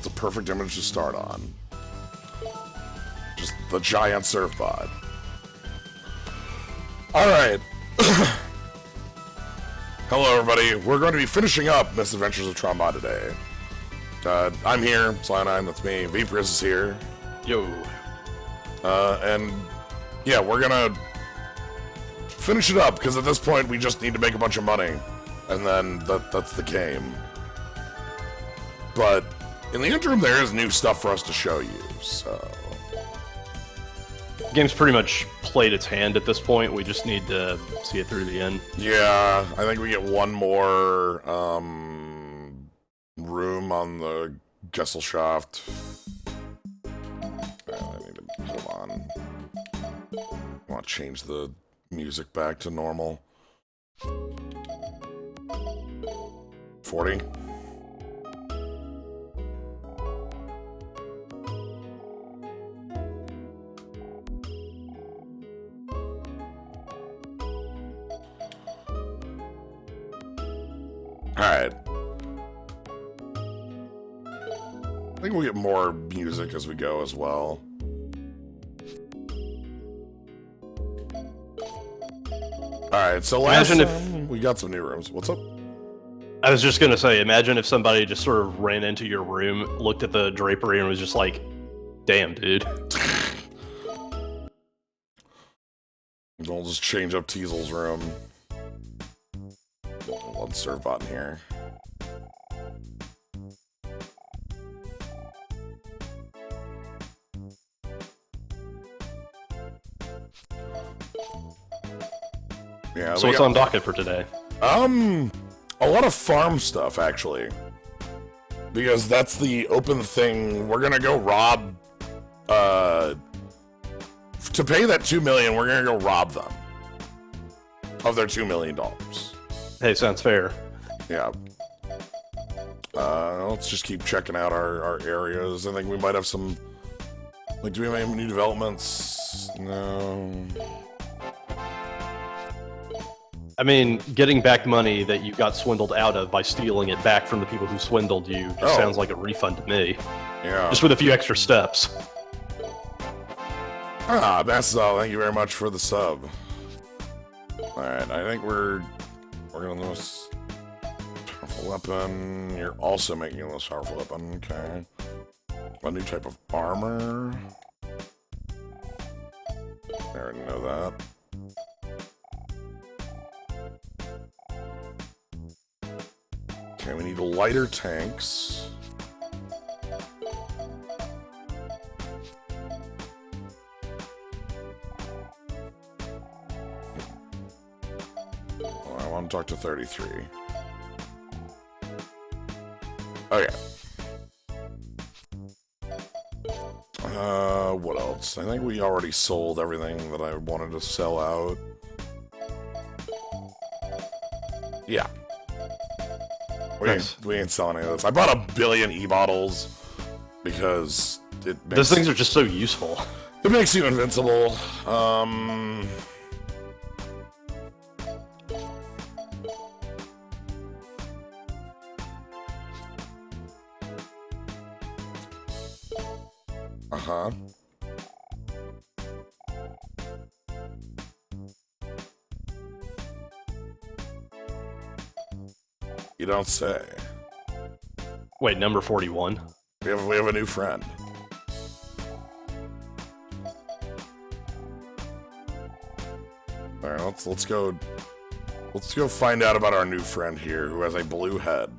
That's a perfect image to start on. Just the giant surf pod. Alright. Hello, everybody. We're going to be finishing up Misadventures of Tron Bonne today. I'm here, Sly9, that's me. Vprisoner is here. Yo. And yeah, we're gonna finish it up, because at this point we just need to make a bunch of money. And then that's the game. But in the interim, there is new stuff for us to show you, so... The game's pretty much played its hand at this point. We just need to see it through the end. Yeah, I think we get one more room on the Gesellschaft. I need to hold on. I want to change the music back to normal. 40. Alright. I think we'll get more music as we go as well. Alright, so last time we got some new rooms. What's up? I was just gonna say, imagine if somebody just sort of ran into your room, looked at the drapery, and was just like, damn, dude. We'll just change up Teasel's room. One serve button here. Yeah. So what's on docket for today? A lot of farm stuff, actually. Because that's the open thing. We're gonna go rob, to pay that $2 million, we're gonna go rob them of their $2 million. Hey, sounds fair. Yeah. Let's just keep checking out our areas. I think we might have some... Like, do we have any new developments? No. I mean, getting back money that you got swindled out of by stealing it back from the people who swindled you just sounds like a refund to me. Yeah. Just with a few extra steps. Ah, Bassal, thank you very much for the sub. Alright, I think we're gonna lose powerful weapon. You're also making a less powerful weapon, okay. A new type of armor. I already know that. Okay, we need lighter tanks. Well, I want to talk to 33. Okay. What else? I think we already sold everything that I wanted to sell out. Yeah. We ain't selling any of this. I bought 1 billion e-bottles because it makes... Those things are just so useful. It makes you invincible. Uh-huh. You don't say. Wait, number 41? We have a new friend. All right, let's go find out about our new friend here who has a blue head.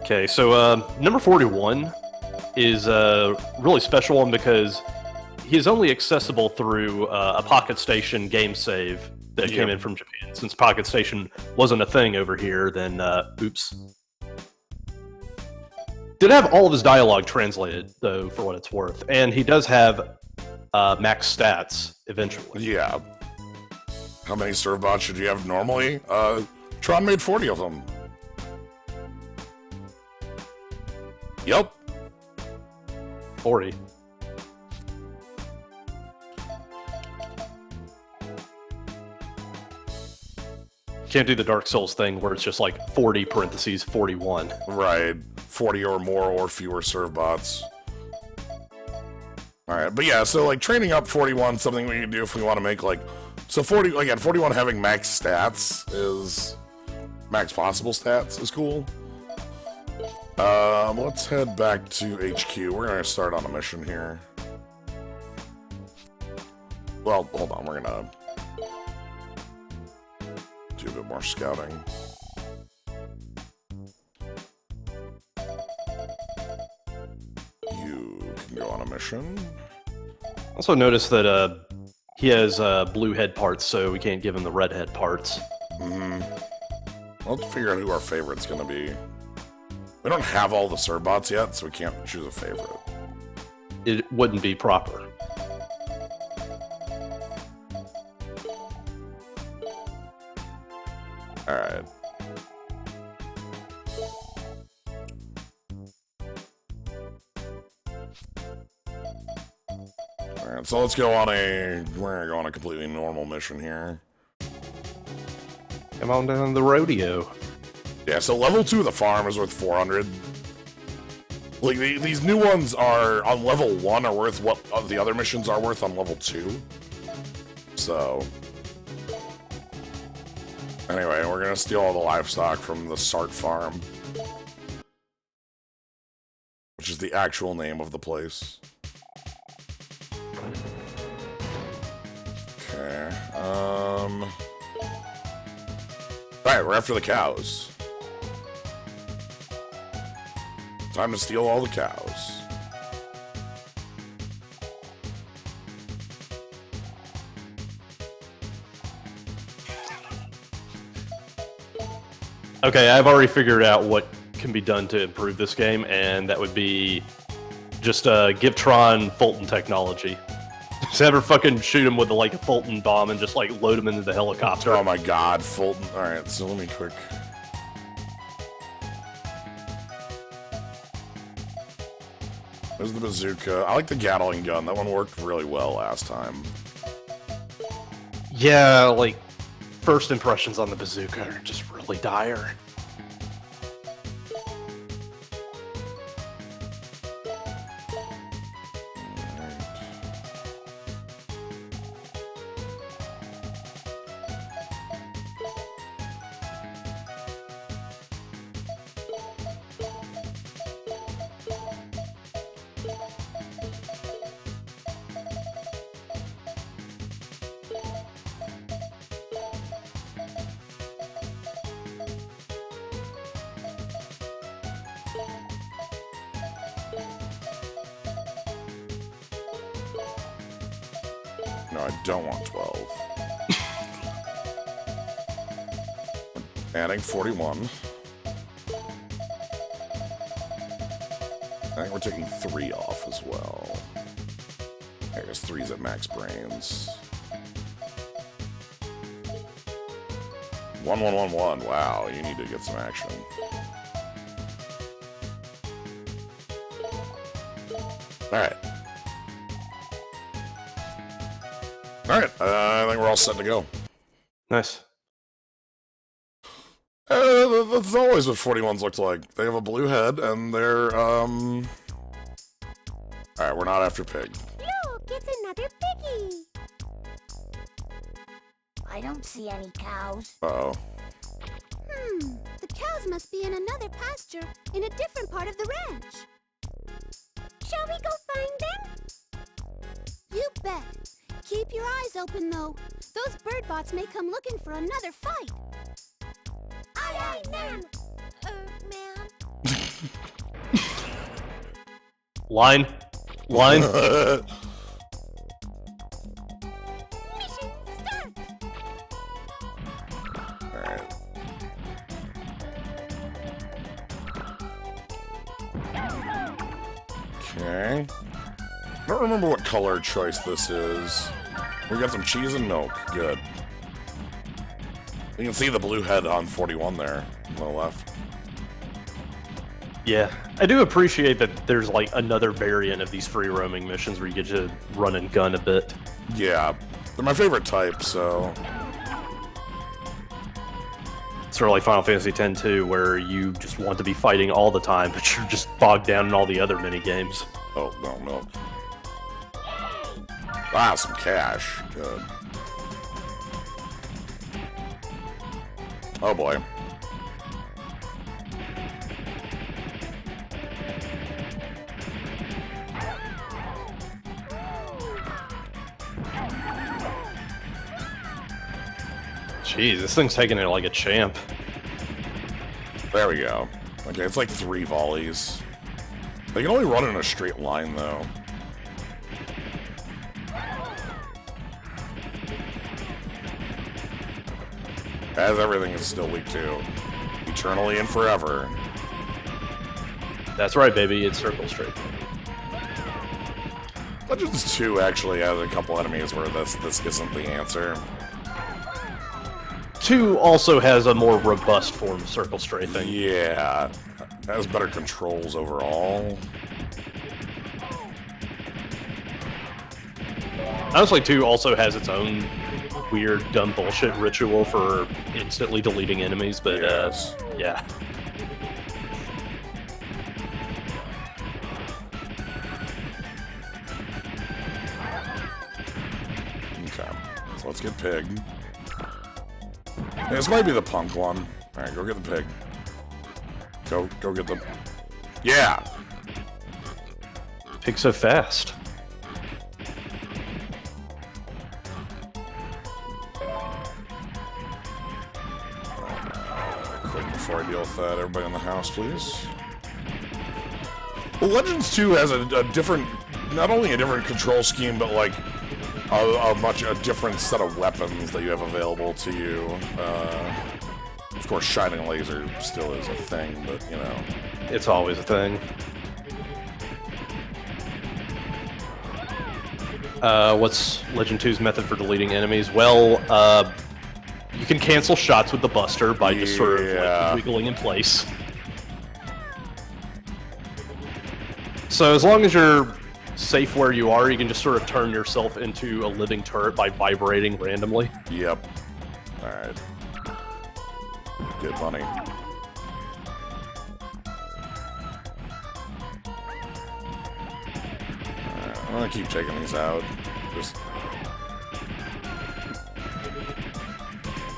Okay, so number 41 is a really special one because he is only accessible through a Pocket Station game save that came in from Japan. Since Pocket Station wasn't a thing over here, then oops. did have all of his dialogue translated, though, for what it's worth. And he does have max stats eventually. Yeah. How many serve bots should you have normally? Tron made 40 of them. Yep. 40. Can't do the Dark Souls thing where it's just like 40 parentheses 41. Right. 40 or more or fewer serve bots. Alright, but yeah, so like training up 41, something we can do if we want to make like... So 40, again, 41 having max stats is... Max possible stats is cool. Let's head back to HQ. We're gonna start on a mission here. Well, hold on, we're gonna... do a bit more scouting. You can go on a mission. Also notice that he has blue head parts, so we can't give him the red head parts. We'll have to figure out who our favorite's gonna be. We don't have all the Serbots yet, so we can't choose a favorite. It wouldn't be proper. Alright. Alright, so let's go on we're gonna go on a completely normal mission here. Come on down to the rodeo. Yeah, so level 2 of the farm is worth 400. Like, these new ones are on level 1 are worth what the other missions are worth on level 2. So... Anyway, we're gonna steal all the livestock from the Sart farm. Which is the actual name of the place. Okay, Alright, we're after the cows. Time to steal all the cows. Okay, I've already figured out what can be done to improve this game, and that would be just give Tron Fulton technology. Just have her fucking shoot him with like a Fulton bomb and just like load him into the helicopter. Oh my god, Fulton. Alright, so let me quick... There's the bazooka. I like the Gatling gun. That one worked really well last time. Yeah, like, first impressions on the bazooka are just really dire. No, I don't want 12. Adding 41. I think we're taking 3 off as well. I guess 3's at max brains. 1111. Wow, you need to get some action. Alright. Alright, I think we're all set to go. Nice. That's always what 41s looked like. They have a blue head, and they're, Alright, we're not after pig. Look, it's another piggy. I don't see any cows. Uh-oh. The cows must be in another pasture in a different part of the ranch. Shall we go find them? You bet. Keep your eyes open, though. Those bird bots may come looking for another fight. Aye, aye, ma'am. Ma'am. Line. Line. Mission start. Alright. Okay. I don't remember what color choice this is. We got some cheese and milk. Good. You can see the blue head on 41 there on the left. Yeah, I do appreciate that there's like another variant of these free roaming missions where you get to run and gun a bit. Yeah, they're my favorite type, so... Sort of like Final Fantasy X too, where you just want to be fighting all the time, but you're just bogged down in all the other mini games. Oh, no, milk. Ah, some cash. Good. Oh boy. Jeez, this thing's taking it like a champ. There we go. Okay, it's like 3 volleys. They can only run in a straight line, though. As everything is still weak to. Eternally and forever. That's right, baby, it's circle straight. Legends 2 actually has a couple enemies where this isn't the answer. 2 also has a more robust form of circle strafing. Yeah, it has better controls overall. Honestly, 2 also has its own weird, dumb bullshit ritual for instantly deleting enemies, but Yes. yeah. Okay, so let's get Pig. Yeah, this might be the punk one. Alright, go get the pig. Go get the... Yeah! Pig so fast. Quick before I deal with that, everybody in the house, please. Well, Legends 2 has a different... Not only a different control scheme, but like... a different set of weapons that you have available to you. Of course, shining laser still is a thing, but you know. It's always a thing. What's Legend 2's method for deleting enemies? Well, you can cancel shots with the Buster by just sort of like wiggling in place. So as long as you're safe where you are, you can just sort of turn yourself into a living turret by vibrating randomly. Yep. Alright. Good money. I'm gonna keep taking these out. Just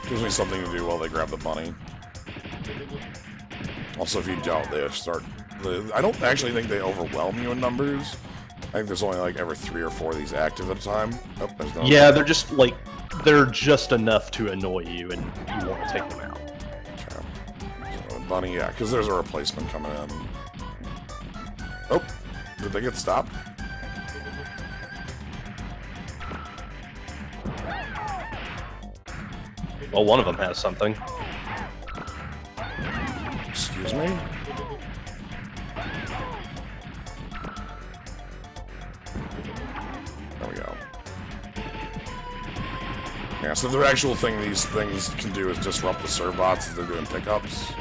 gives me something to do while they grab the money. Also, if you don't, they start... I don't actually think they overwhelm you in numbers. I think there's only like every 3 or 4 of these active at a time. Oh, there's no... Yeah, they're just like... They're just enough to annoy you, and you want to take them out. Okay. So, bunny, yeah, because there's a replacement coming in. Oh, did they get stopped? Well, one of them has something. Excuse me? There we go. Yeah, so the actual thing these things can do is disrupt the serve bots as they're doing pickups.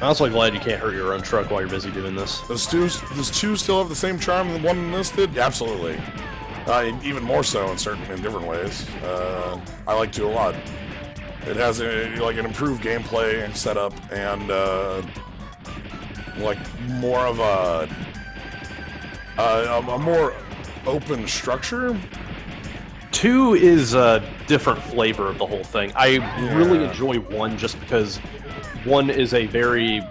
I'm also glad you can't hurt your own truck while you're busy doing this. Does two still have the same charm the one in this did? Yeah, absolutely. Even more so in different ways. I like 2 a lot. It has like an improved gameplay setup and like more of a more open structure. 2 is a different flavor of the whole thing. I really enjoy 1 just because 1 is a very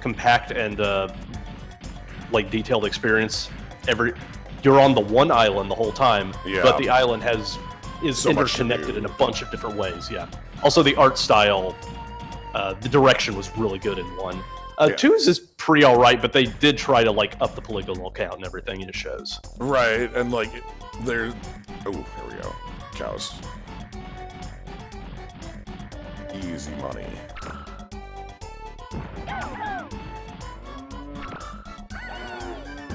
compact and like detailed experience. You're on the one island the whole time, but the island is so interconnected in a bunch of different ways. Yeah. Also, the art style, the direction was really good in 1. 2's is pretty alright, but they did try to like up the polygonal count and everything, and it shows. Right, and like there. Oh, here we go. Cows. Easy money.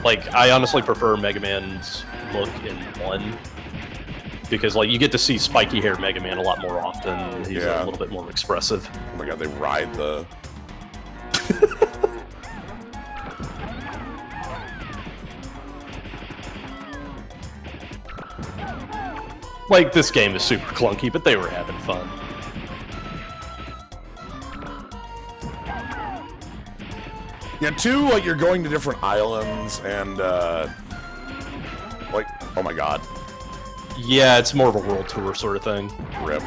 Like, I honestly prefer Mega Man's look in 1. Because, like, you get to see spiky-haired Mega Man a lot more often. He's Yeah. a little bit more expressive. Oh my god, they ride the... Like, this game is super clunky, but they were having fun. Yeah, 2, like, you're going to different islands, and, like, oh my god, Yeah, it's more of a world tour sort of thing. rip.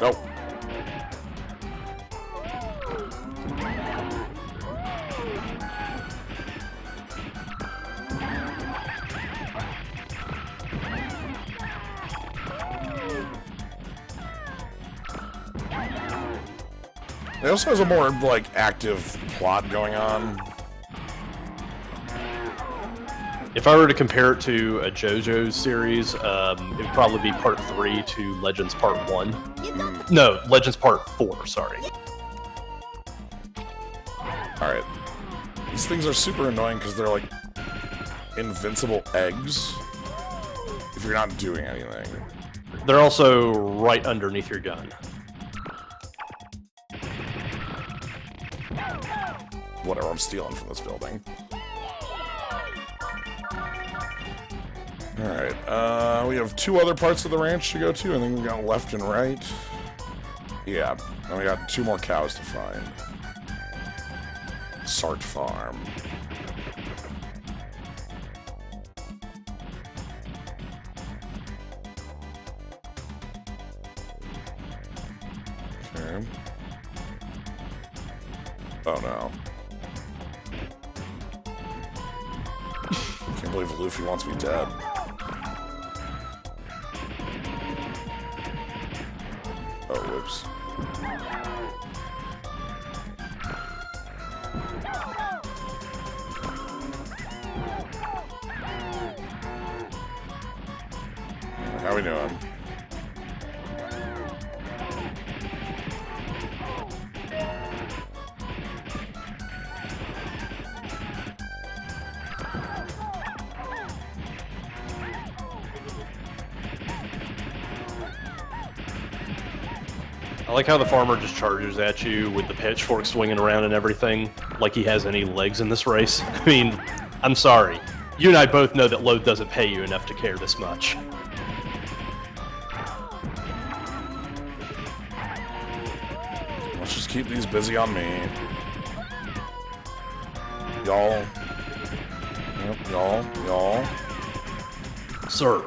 Nope. It also has a more, like, active plot going on. If I were to compare it to a JoJo's series, it would probably be Part 3 to Legends Part 1. You got No, Legends Part 4, sorry. Alright. These things are super annoying because they're, like, invincible eggs. If you're not doing anything. They're also right underneath your gun. Whatever, I'm stealing from this building. Alright, we have 2 other parts of the ranch to go to. I think we got left and right. Yeah, and we got 2 more cows to find. Sart Farm. Okay. Oh no. Can't believe Luffy wants me dead. Oh, whoops. How we doing? I like how the farmer just charges at you with the pitchfork swinging around and everything, like he has any legs in this race. I mean, I'm sorry. You and I both know that load doesn't pay you enough to care this much. Let's just keep these busy on me. Y'all. Yep, y'all. Sir.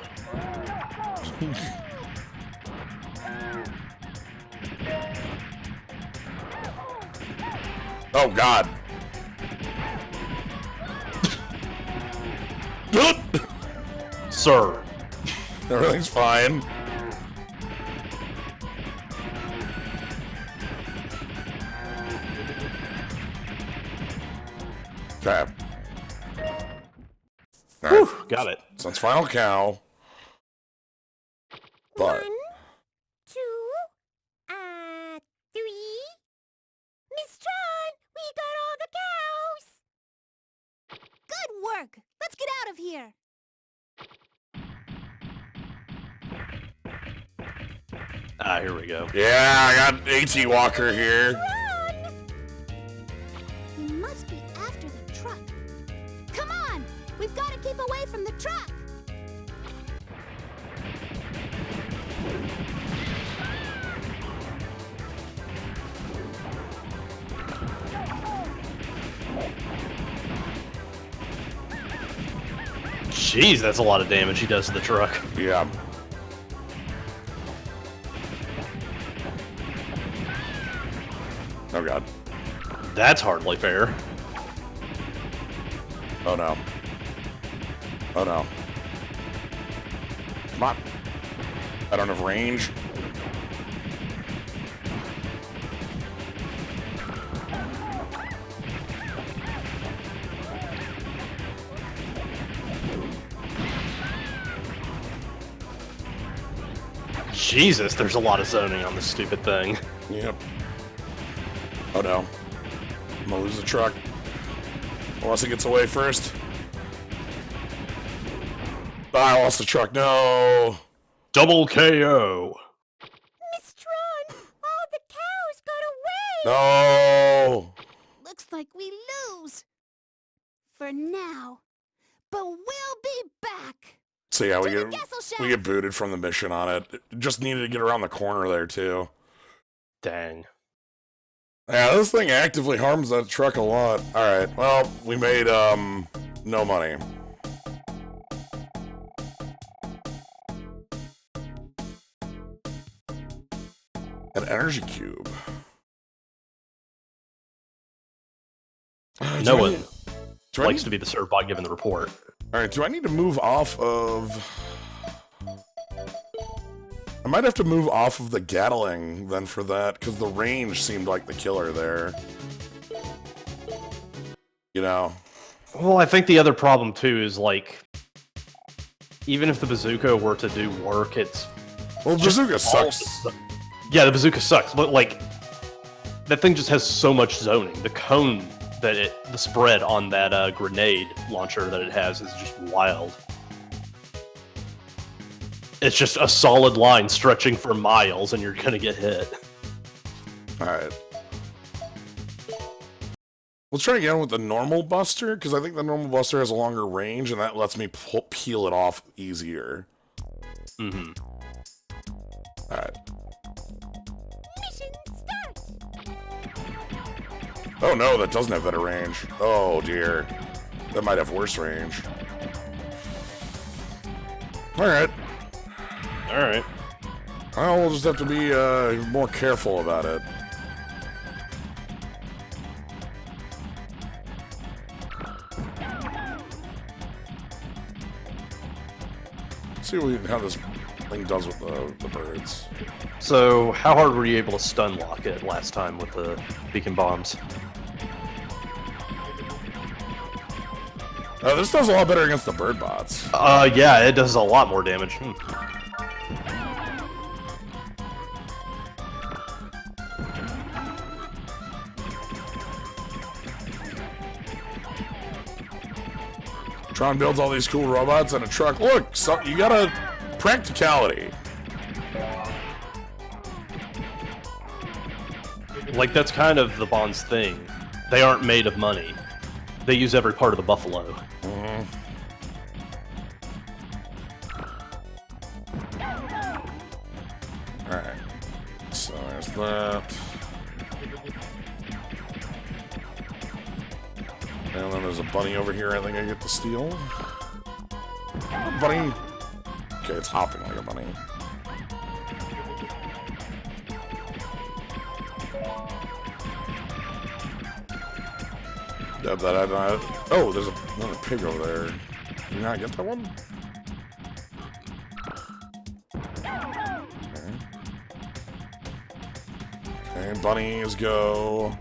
Oh, God. Sir. Everything's fine. Okay. Alright, Got it. so it's final cow. But 1, 2, 3. Miss Tron, we got all the cows. Good work. Let's get out of here. Ah, here we go. yeah, I got AT Walker here. Run! We must be after the truck. Come on! We've got to keep away from the truck. Jeez, that's a lot of damage he does to the truck. Yeah. Oh, God. That's hardly fair. Oh, no. Oh, no. Come on. I don't have range. Jesus, there's a lot of zoning on this stupid thing. Yep. Oh no. I'm gonna lose the truck. Unless it gets away first. I lost the truck, no! Double KO. Miss Tron! All the cows got away! No! Looks like we lose. For now. But we'll be back. So yeah, To the castle we shaft. get booted from the mission on it. Just needed to get around the corner there too. Dang. Yeah, this thing actively harms that truck a lot. Alright, well, we made, no money. An energy cube. No one Do I likes need- to be the servbot given the report. Alright, do I need to move off of... I might have to move off of the Gatling then for that, because the range seemed like the killer there. You know? Well, I think the other problem too is like, even if the bazooka were to do work, it's Well, just bazooka all sucks. the- Yeah, the bazooka sucks, but like, that thing just has so much zoning. The cone that the spread on that grenade launcher that it has is just wild. It's just a solid line stretching for miles, and you're gonna get hit. Alright. Let's try again with the normal buster, because I think the normal buster has a longer range, and that lets me peel it off easier. Mm-hmm. Alright. Mission start. Oh no, that doesn't have better range. Oh dear. That might have worse range. Alright. Alright. Well, we'll just have to be more careful about it. Let's see how this thing does with the birds. So, how hard were you able to stun lock it last time with the beacon bombs? This does a lot better against the bird bots. Yeah, it does a lot more damage. Tron builds all these cool robots and a truck. Look, so you got a practicality. Like, that's kind of the Bond's thing. They aren't made of money. They use every part of the buffalo. Mhm. Alright. So there's that. And then there's a bunny over here I think I get to steal. A bunny. Okay, it's hopping like a bunny. Oh, there's another pig over there. Did you not get that one? Okay, bunnies go.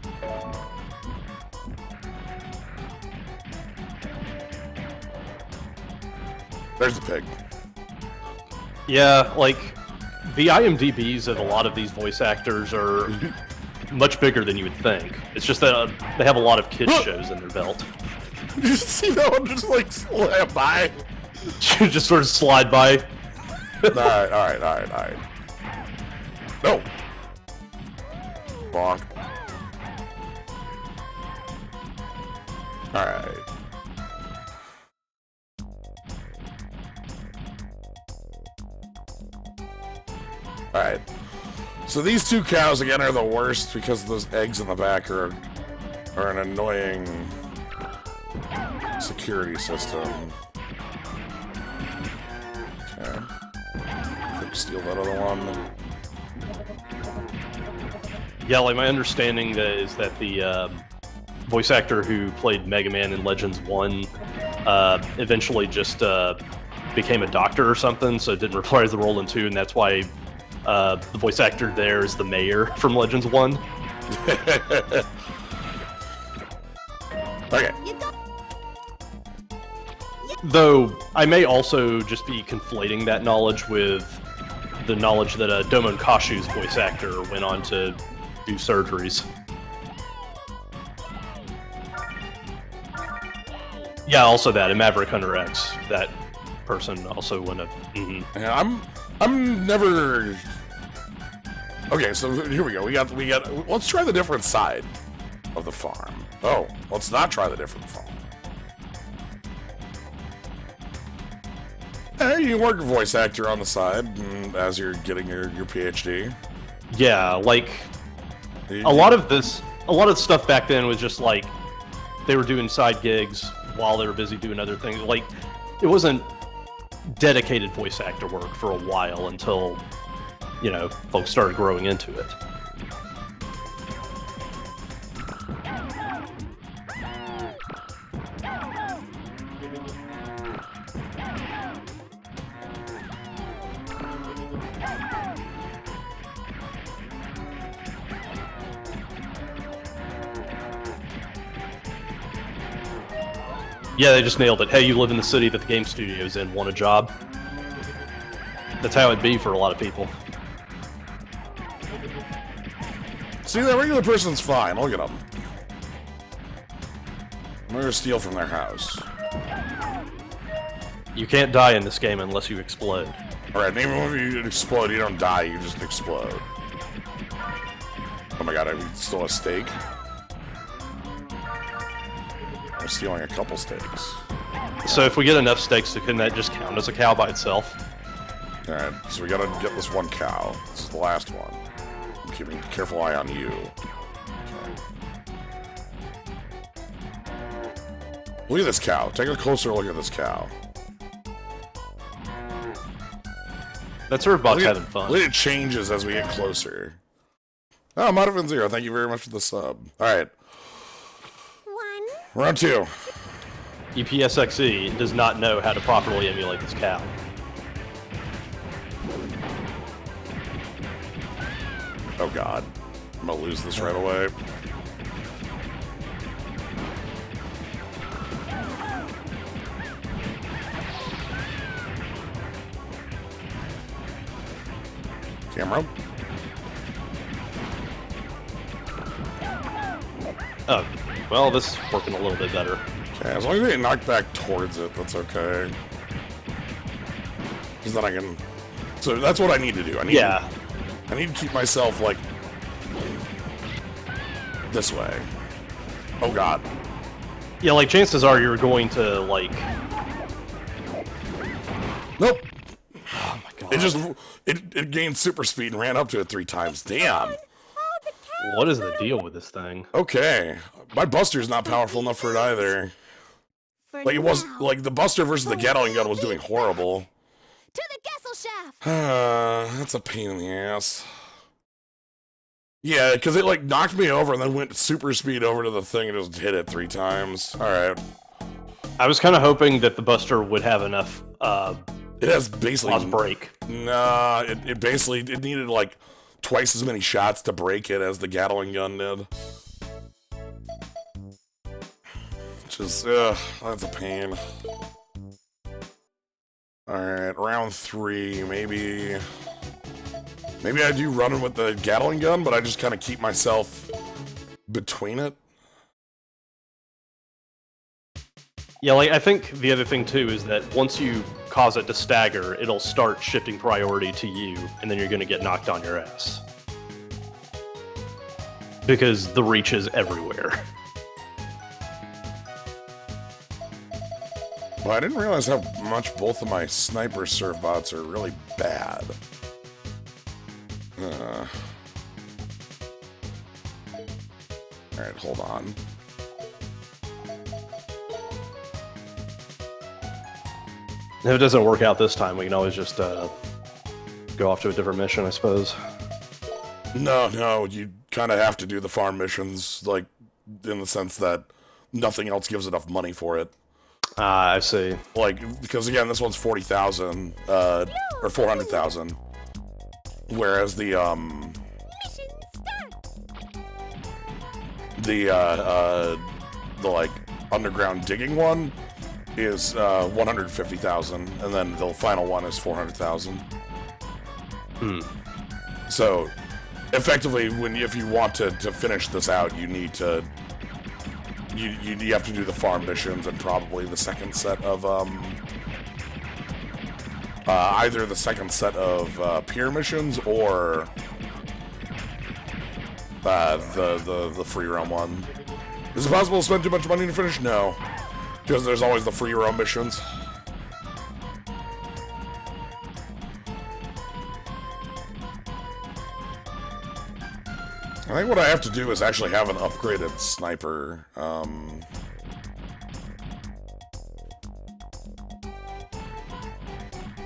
There's the pig. Yeah, like, the IMDb's of a lot of these voice actors are much bigger than you would think. It's just that they have a lot of kids shows in their belt. Did you see that one just like slam by? Just sort of slide by. Alright. No! Bonk. Alright. Alright. So these two cows again are the worst because those eggs in the back are an annoying security system. Okay. Quick steal that other one. Yeah, like, my understanding is that the voice actor who played Mega Man in Legends 1 eventually just became a doctor or something, so didn't reprise the role in 2, and that's why the voice actor there is the mayor from Legends 1. Okay. You go. Though, I may also just be conflating that knowledge with the knowledge that Domon Kashu's voice actor went on to do surgeries. Yeah, also that in Maverick Hunter X, that person also went up. Yeah, I'm never. Okay, so here we go. We got. Let's try the different side of the farm. Oh, let's not try the different farm. Hey, you work a voice actor on the side as you're getting your PhD. Yeah, like a lot of stuff back then was just like they were doing side gigs while they were busy doing other things. Like it wasn't dedicated voice actor work for a while until, you know, folks started growing into it. Yeah, they just nailed it. Hey, you live in the city that the game studio's in, want a job? That's how it'd be for a lot of people. See, that regular person's fine. Look at them. I'm gonna steal from their house. You can't die in this game unless you explode. Alright, even if you explode, you don't die, you just explode. Oh my god, I stole a steak. I'm stealing a couple steaks. So if we get enough steaks, couldn't that just count as a cow by itself? Alright, so we gotta get this one cow. This is the last one. I'm keeping a careful eye on you. Okay. Look at this cow. Take a closer look at this cow. That Servbot's having fun. Look at it changes as we get closer. Oh, Modavan Zero, thank you very much for the sub. Alright. Round 2. EPSXE does not know how to properly emulate this cow. Oh god. I'm gonna lose this right away. Camera. Oh, well, this is working a little bit better. Okay, as long as they get knocked back towards it, that's okay. Because then I can... So that's what I need to do. I need to keep myself, like... this way. Oh god. Yeah, like, chances are you're going to, like... Nope! Oh my god. It just... It gained super speed and ran up to it 3 times. Damn! What is the deal with this thing? Okay. My Buster's not powerful enough for it either. Like, it was... Like, the Buster versus the Gatling gun was doing horrible. To the Gessel shaft! That's a pain in the ass. Yeah, because it, like, knocked me over and then went super speed over to the thing and just hit it 3 times. Alright. I was kind of hoping that the Buster would have enough, It has basically... pause break. Nah, it basically... It needed, like, twice as many shots to break it as the Gatling gun did. Just, that's a pain. Alright, round 3, maybe I do run with the Gatling gun, but I just kind of keep myself between it. Yeah, like, I think the other thing, too, is that once you cause it to stagger, it'll start shifting priority to you, and then you're gonna get knocked on your ass. Because the reach is everywhere. Well, I didn't realize how much both of my sniper Servbots are really bad. Alright, hold on. If it doesn't work out this time, we can always just go off to a different mission, I suppose. No, you kind of have to do the farm missions, like, in the sense that nothing else gives enough money for it. I see. Like, because again, this one's 40,000, or 400,000. Whereas the, like, underground digging one is, 150,000, and then the final one is 400,000. So, effectively, if you want to finish this out, you need to you have to do the farm missions and probably the second set of either the second set of peer missions or the free roam one. Is it possible to spend too much money to finish? No, because there's always the free roam missions. I think what I have to do is actually have an upgraded sniper.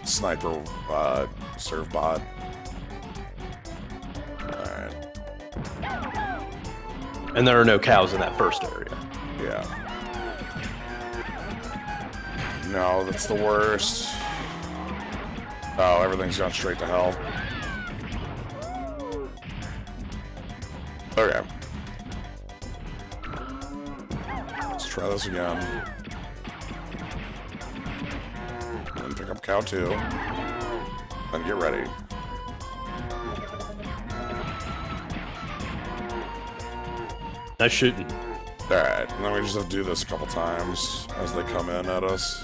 Sniper serve bot. Alright. And there are no cows in that first area. Yeah. No, that's the worst. Oh, everything's gone straight to hell. Okay. Let's try this again. And pick up cow 2. Then get ready. Nice shooting. Alright, and then we just have to do this a couple times as they come in at us.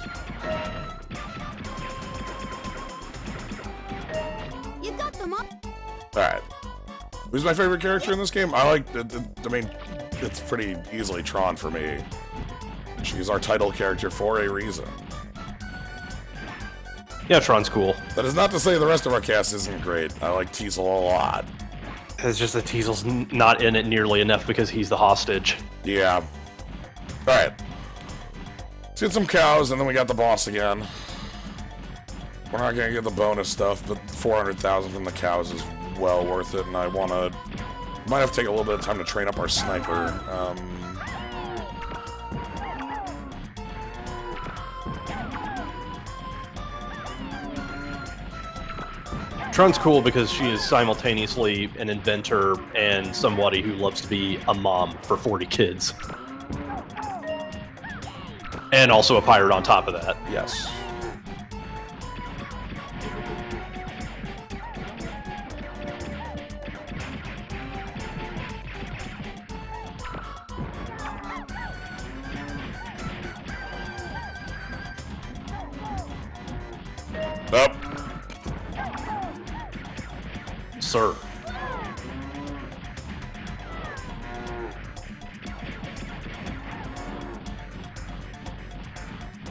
You got them all. Alright. Who's my favorite character in this game? I like, I mean, it's pretty easily Tron for me. She's our title character for a reason. Yeah, Tron's cool. That is not to say the rest of our cast isn't great. I like Teasel a lot. It's just that Teasel's not in it nearly enough because he's the hostage. Yeah. Alright. Let's get some cows, and then we got the boss again. We're not gonna get the bonus stuff, but 400,000 from the cows is well worth it, and I wanna... Might have to take a little bit of time to train up our sniper. Tron's cool because she is simultaneously an inventor and somebody who loves to be a mom for 40 kids. And also a pirate on top of that. Yes. Up. Sir.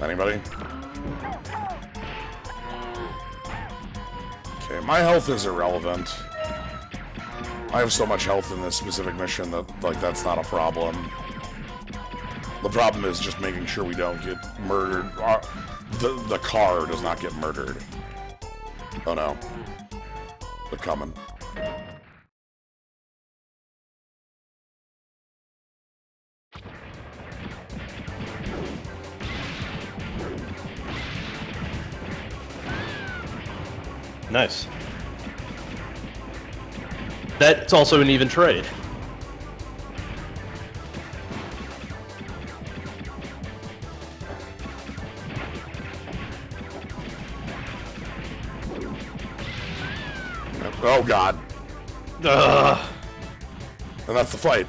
Anybody? Okay, my health is irrelevant. I have so much health in this specific mission that, like, that's not a problem. The problem is just making sure we don't get murdered. The car does not get murdered. Oh no. They're coming. Nice. That's also an even trade. Oh god. Ugh. And that's the fight.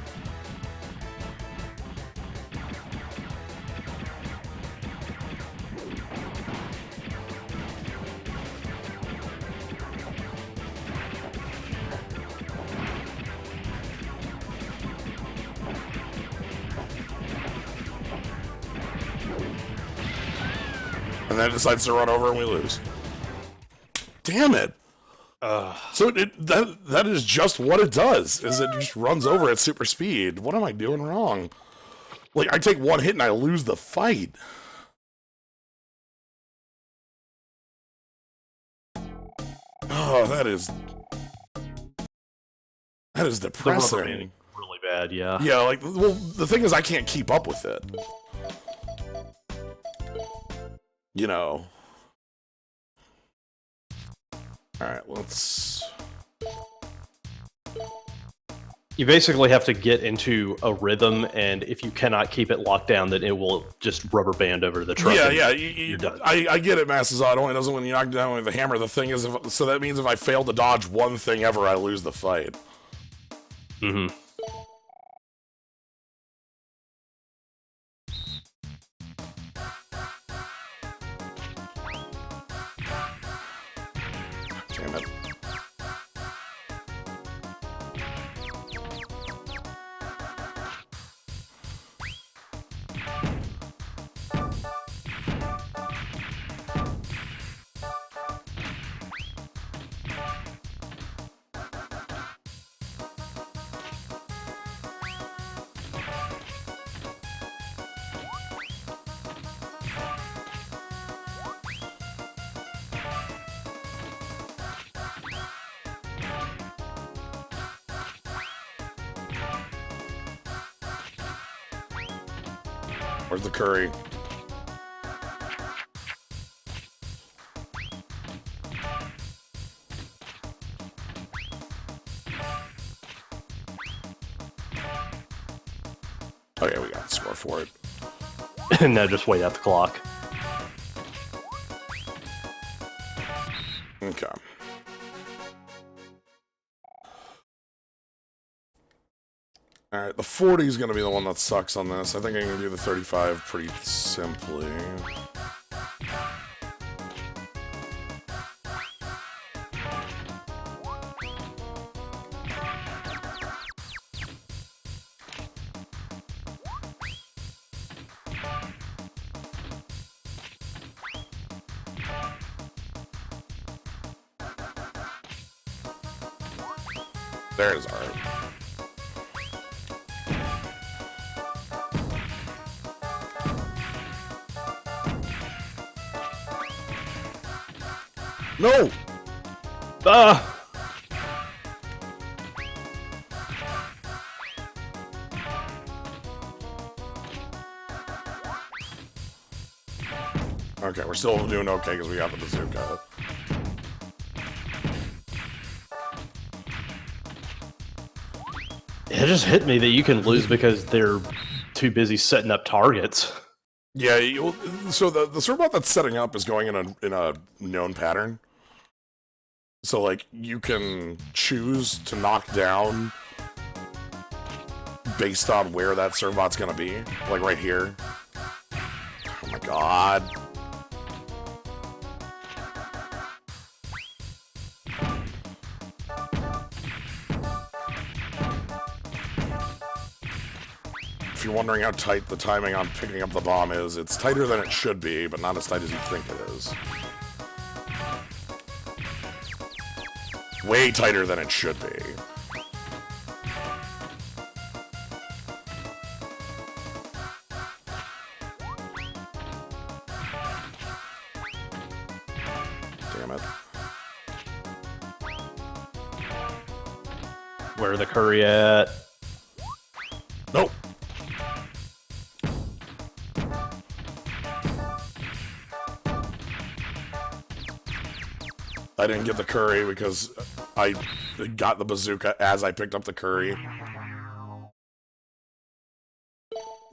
And then it decides to run over and we lose. Damn it. So that is just what it does, is it just runs over at super speed. What am I doing wrong? Like, I take one hit and I lose the fight. Oh, that is depressing. The rubber banding really bad, yeah. Yeah, like, well, the thing is I can't keep up with it. You know. Alright, let's... You basically have to get into a rhythm, and if you cannot keep it locked down, then it will just rubber band over the truck. Yeah, You're done. I get it, Masazot. It only doesn't when you knock down with the hammer. The thing is, so that means if I fail to dodge one thing ever, I lose the fight. Mm-hmm. Damn it. Where's the curry? Okay, we got the score for it. And now just wait out the clock. Okay. Alright, the 40 is going to be the one that sucks on this. I think I can do the 35 pretty simply. There's our... No! Ah! Okay, we're still doing okay because we got the bazooka. It just hit me that you can lose because they're too busy setting up targets. Yeah, so the Cerbot that's setting up is going in a known pattern. So, like, you can choose to knock down based on where that Cerbot's gonna be. Like, right here. Oh my god. If you're wondering how tight the timing on picking up the bomb is, it's tighter than it should be, but not as tight as you think it is. Way tighter than it should be. Damn it. Where the curry at? Nope. I didn't get the curry because I got the bazooka as I picked up the curry.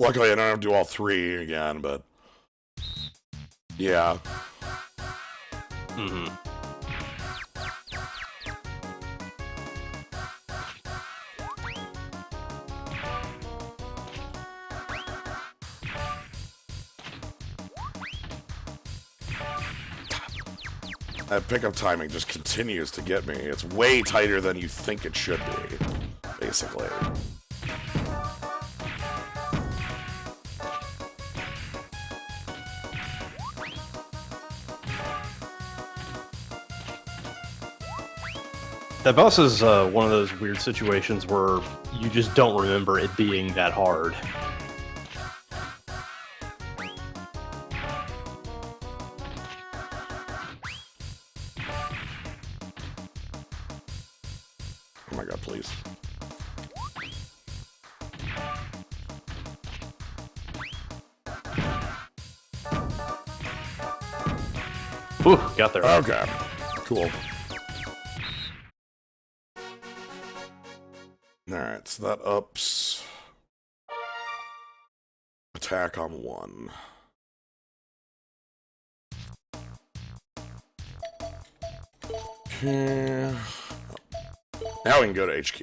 Luckily, I don't have to do all three again, but... Yeah. Mm-hmm. That pickup timing just continues to get me. It's way tighter than you think it should be, basically. That boss is one of those weird situations where you just don't remember it being that hard. Oh my god, please. Whew, got there. Okay, cool. Alright, so that ups attack on 1. Okay. Now we can go to HQ.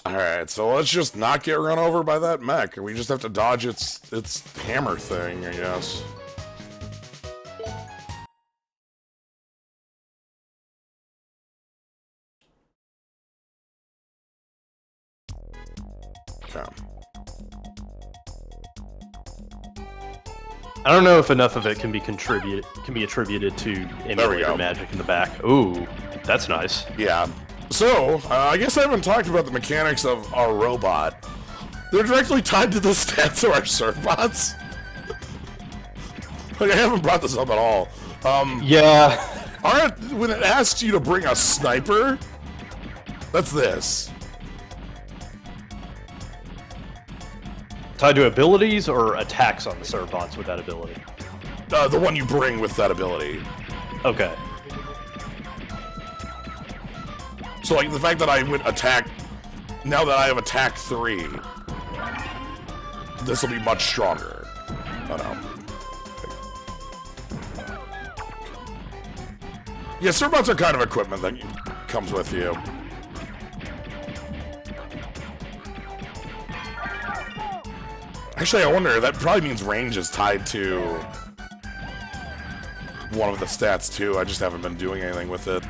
Alright, so let's just not get run over by that mech. We just have to dodge its hammer thing, I guess. Okay. I don't know if enough of it can be attributed to emulator magic in the back. Ooh, that's nice. Yeah. So, I guess I haven't talked about the mechanics of our robot. They're directly tied to the stats of our servbots. Like, I haven't brought this up at all. Yeah. When it asks you to bring a sniper, that's this. Tied to abilities or attacks on the servbots with that ability? The one you bring with that ability. Okay. So, like, the fact that I would attack... Now that I have attack 3, this will be much stronger. Oh, no. Yeah, servbots are kind of equipment that comes with you. Actually, I wonder, that probably means range is tied to one of the stats, too. I just haven't been doing anything with it.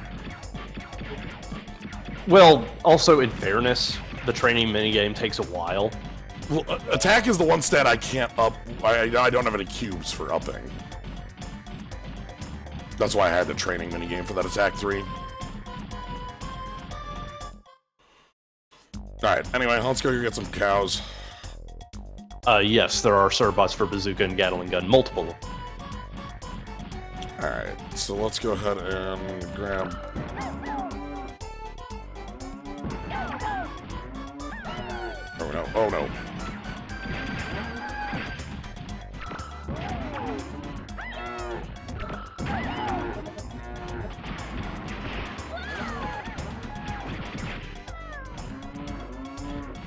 Well, also, in fairness, the training minigame takes a while. Well, attack is the one stat I can't up. I don't have any cubes for upping. That's why I had the training minigame for that attack 3. Alright, anyway, let's go get some cows. Yes, there are servbots for bazooka and Gatling gun, multiple. Alright, so let's go ahead and grab... Oh no, oh no.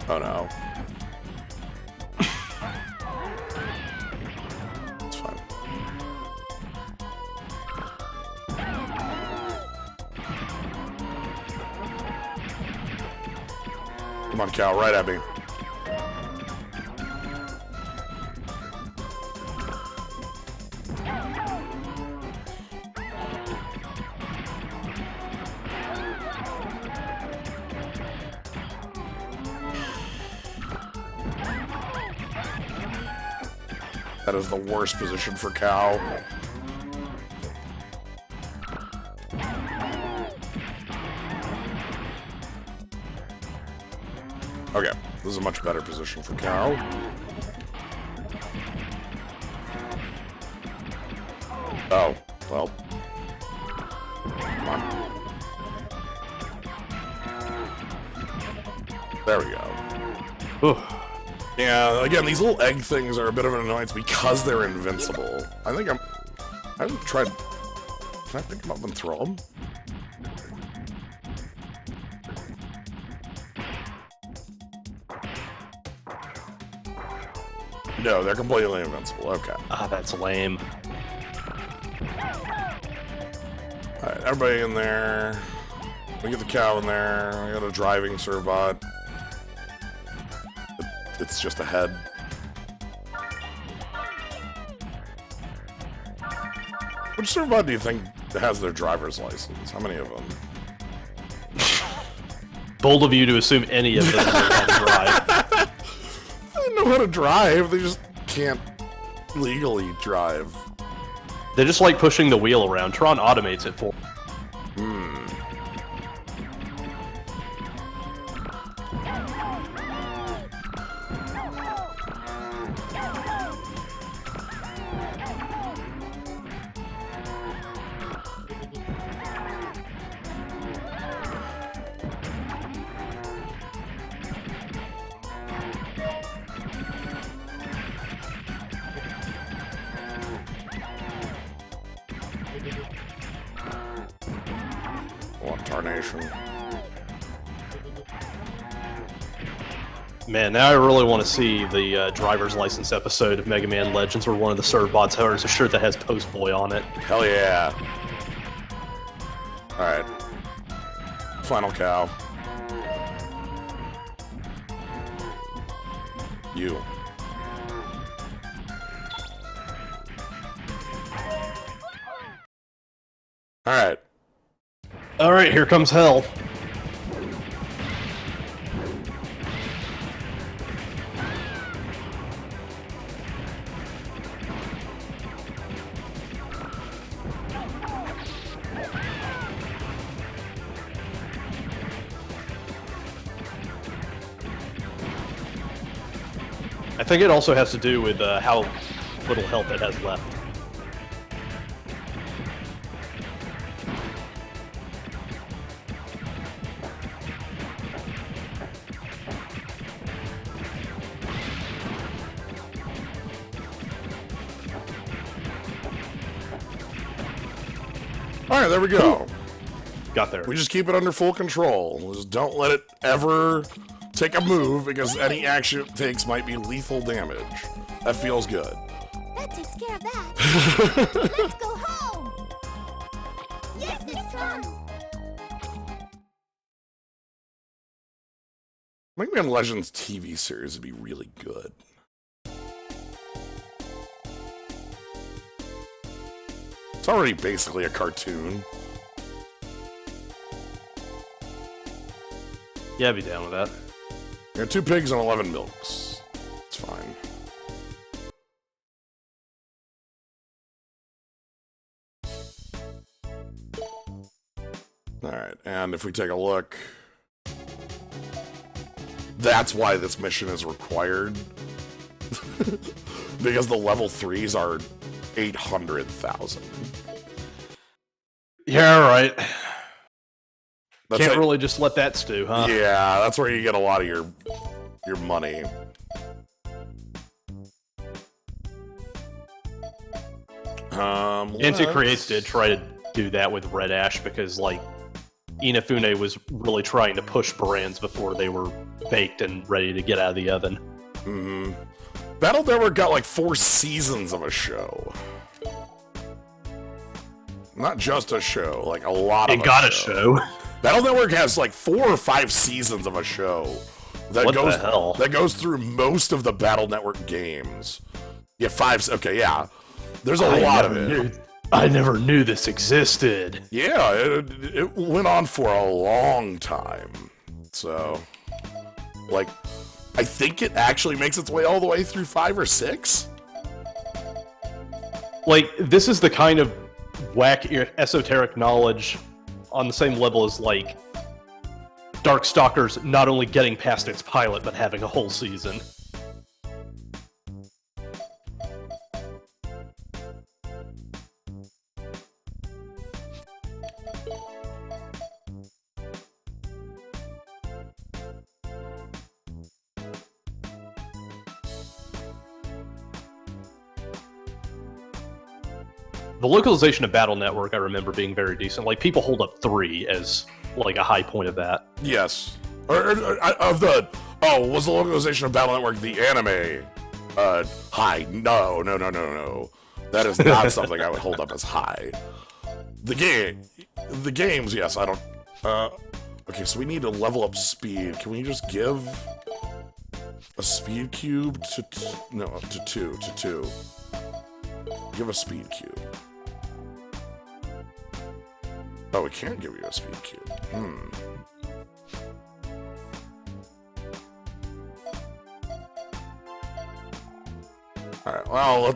Oh no. It's fine. Come on, cow, right at me. That is the worst position for cow. Okay, this is a much better position for cow. Oh, well. Come on. There we go. Ooh. Yeah, again, these little egg things are a bit of an annoyance because they're invincible. I haven't tried... Can I pick them up and throw them? No, they're completely invincible. Okay. Ah, that's lame. Alright, everybody in there. We get the cow in there. I got a driving servbot. It's just a head. Which servbot do you think has their driver's license? How many of them? Bold of you to assume any of them know how to drive. They know how to drive, they just can't legally drive. They just like pushing the wheel around. Tron automates it for. Tarnation. Man, now I really want to see the driver's license episode of Mega Man Legends where one of the Servbots wears a shirt that has Post Boy on it. Hell yeah. Alright. Final cow. You. Alright. Alright, here comes hell. I think it also has to do with how little health it has left. Alright, there we go. Got there. We just keep it under full control. Just don't let it ever take a move, because any action it takes might be lethal damage. That feels good. That takes care of that. Let's go home. Yes, it's Tron. Mega Man Legends TV series would be really good. It's already basically a cartoon. Yeah, I'd be down with that. You got 2 pigs and 11 milks. It's fine. Alright, and if we take a look... That's why this mission is required. Because the level 3s are 800,000. Yeah, right. That's Can't really just let that stew, huh? Yeah, that's where you get a lot of your money. Anti-Creates did try to do that with Red Ash because, like, Inafune was really trying to push brands before they were baked and ready to get out of the oven. Mm-hmm. Battle Network got like 4 seasons of a show. Not just a show, like a lot of It got a show. Battle Network has like 4 or 5 seasons of a show that What goes the hell? that goes through most of the Battle Network games. Yeah, 5. Okay, yeah. There's a lot of it. I never knew this existed. Yeah, it went on for a long time. So, like, I think it actually makes its way all the way through 5 or 6. Like, this is the kind of whack esoteric knowledge on the same level as, like, Darkstalkers not only getting past its pilot, but having a whole season. The localization of Battle Network, I remember being very decent. Like, people hold up 3 as, like, a high point of that. Yes. Of the... Oh, was the localization of Battle Network the anime high? No. That is not something I would hold up as high. The games, yes, I don't... okay, so we need to level up speed. Can we just give a speed cube to... No, to 2. Give a speed cube. Oh, we can't give you a speed cube. Alright, well,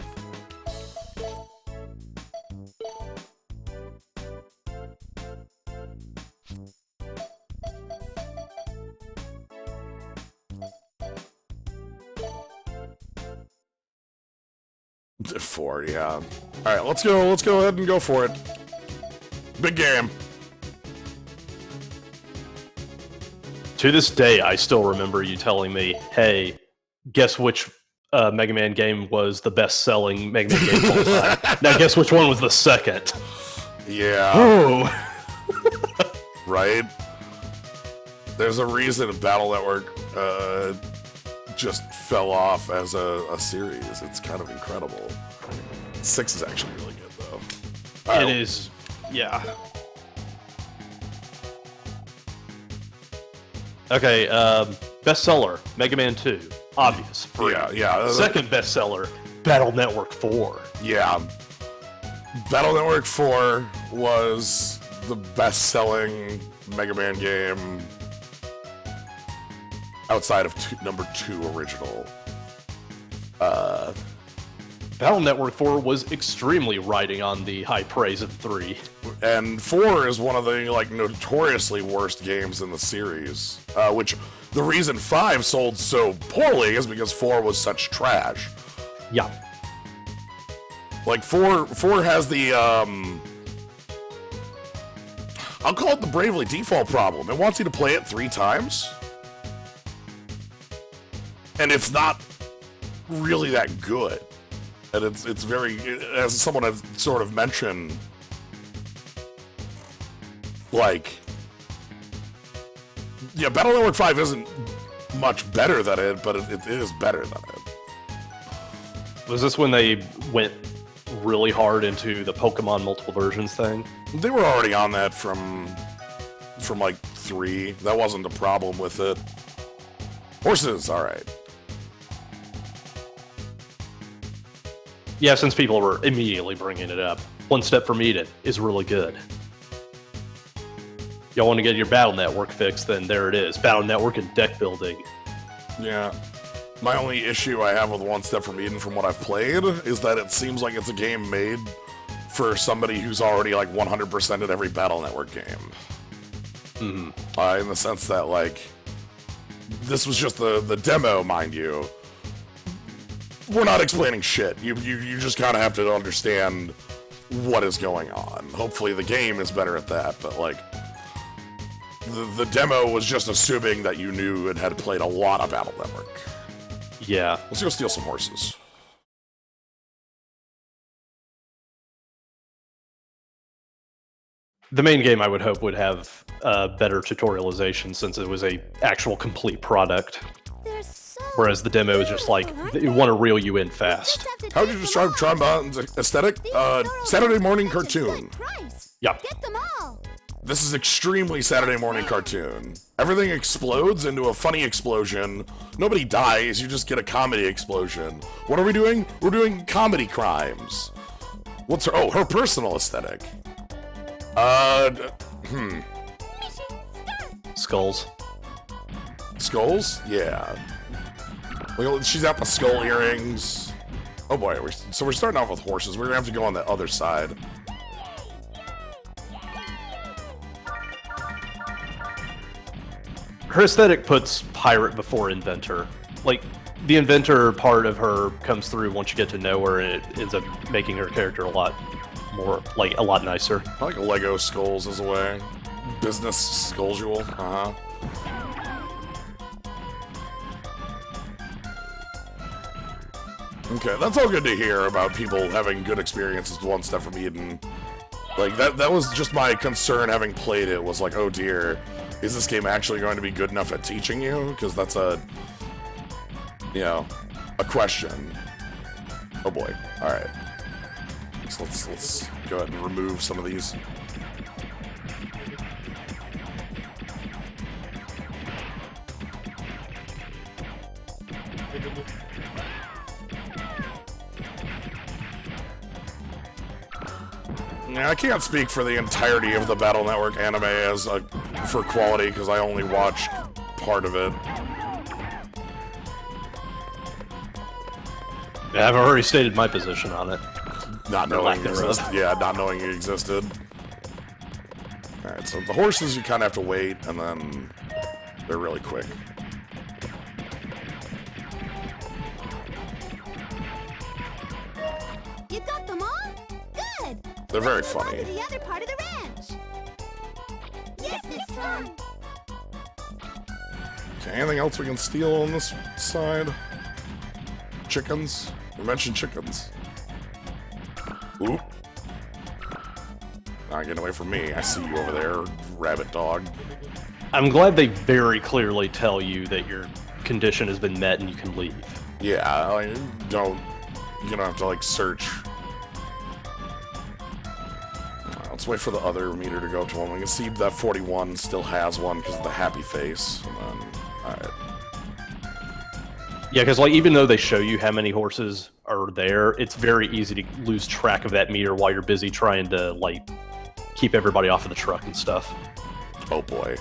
Four, yeah. Alright, let's go ahead and go for it. Big game. To this day, I still remember you telling me, hey, guess which Mega Man game was the best-selling Mega Man game of all time. Now guess which one was the second. Yeah. Oh. right? There's a reason Battle Network just fell off as a series. It's kind of incredible. 6 is actually really good, though. It is, yeah. Okay, bestseller, Mega Man 2. Obvious. Free. Yeah. Second bestseller, Battle Network 4. Yeah. Battle Network 4 was the best-selling Mega Man game outside of number 2 original. Battle Network 4 was extremely riding on the high praise of 3. And 4 is one of the notoriously worst games in the series, which the reason 5 sold so poorly is because 4 was such trash. Yeah. Like 4 has the I'll call it the Bravely Default problem. It wants you to play it 3 times. And it's not really that good. And it's very, as someone has sort of mentioned, like, yeah, Battle Network 5 isn't much better than it, but it is better than it. Was this when they went really hard into the Pokemon multiple versions thing? They were already on that from like 3. That wasn't a problem with it. Horses, alright. Yeah, since people were immediately bringing it up. One Step from Eden is really good. Y'all want to get your Battle Network fixed, then there it is. Battle Network and deck building. Yeah. My only issue I have with One Step from Eden from what I've played is that it seems like it's a game made for somebody who's already like 100% at every Battle Network game. Mm-hmm. In the sense that, like, this was just the demo, mind you. We're not explaining shit. You just kind of have to understand what is going on. Hopefully the game is better at that, but like the demo was just assuming that you knew and had played a lot of Battle Network. Yeah. Let's go steal some horses. The main game, I would hope, would have better tutorialization since it was a actual complete product. Whereas the demo is just like, they want to reel you in fast. How would you describe Tron Bonne's aesthetic? Saturday morning cartoon. Yeah. This is extremely Saturday morning cartoon. Everything explodes into a funny explosion. Nobody dies, you just get a comedy explosion. What are we doing? We're doing comedy crimes. What's her, her personal aesthetic. Skulls. Skulls? Yeah. She's got the skull earrings. Oh boy, so we're starting off with horses. We're gonna have to go on the other side. Her aesthetic puts pirate before inventor. Like, the inventor part of her comes through once you get to know her, and it ends up making her character a lot more, like, a lot nicer. I like Lego skulls as a way. Business skulsual. Uh-huh. Okay, that's all good to hear about people having good experiences with One Step from Eden. Like, that was just my concern having played it, was like, oh dear, is this game actually going to be good enough at teaching you? Because that's a question. Oh boy, alright. So let's go ahead and remove some of these. Yeah, I can't speak for the entirety of the Battle Network anime as for quality, because I only watched part of it. Yeah, I've already stated my position on it. Not knowing it thereof. existed. Yeah, not knowing it existed. Alright, so the horses you kind of have to wait, and then they're really quick. You got them all? Good! They're very Let's move on funny. to the other part of the ranch. Yes, this one. Okay, anything else we can steal on this side? Chickens? We mentioned chickens. Oop. Not getting away from me. I see you over there, rabbit dog. I'm glad they very clearly tell you that your condition has been met and you can leave. Yeah, like, you don't have to, like, search. Let's wait for the other meter to go up to 1. We can see that 41 still has one because of the happy face. And then, alright. Yeah, because like even though they show you how many horses are there, it's very easy to lose track of that meter while you're busy trying to like keep everybody off of the truck and stuff. Oh boy.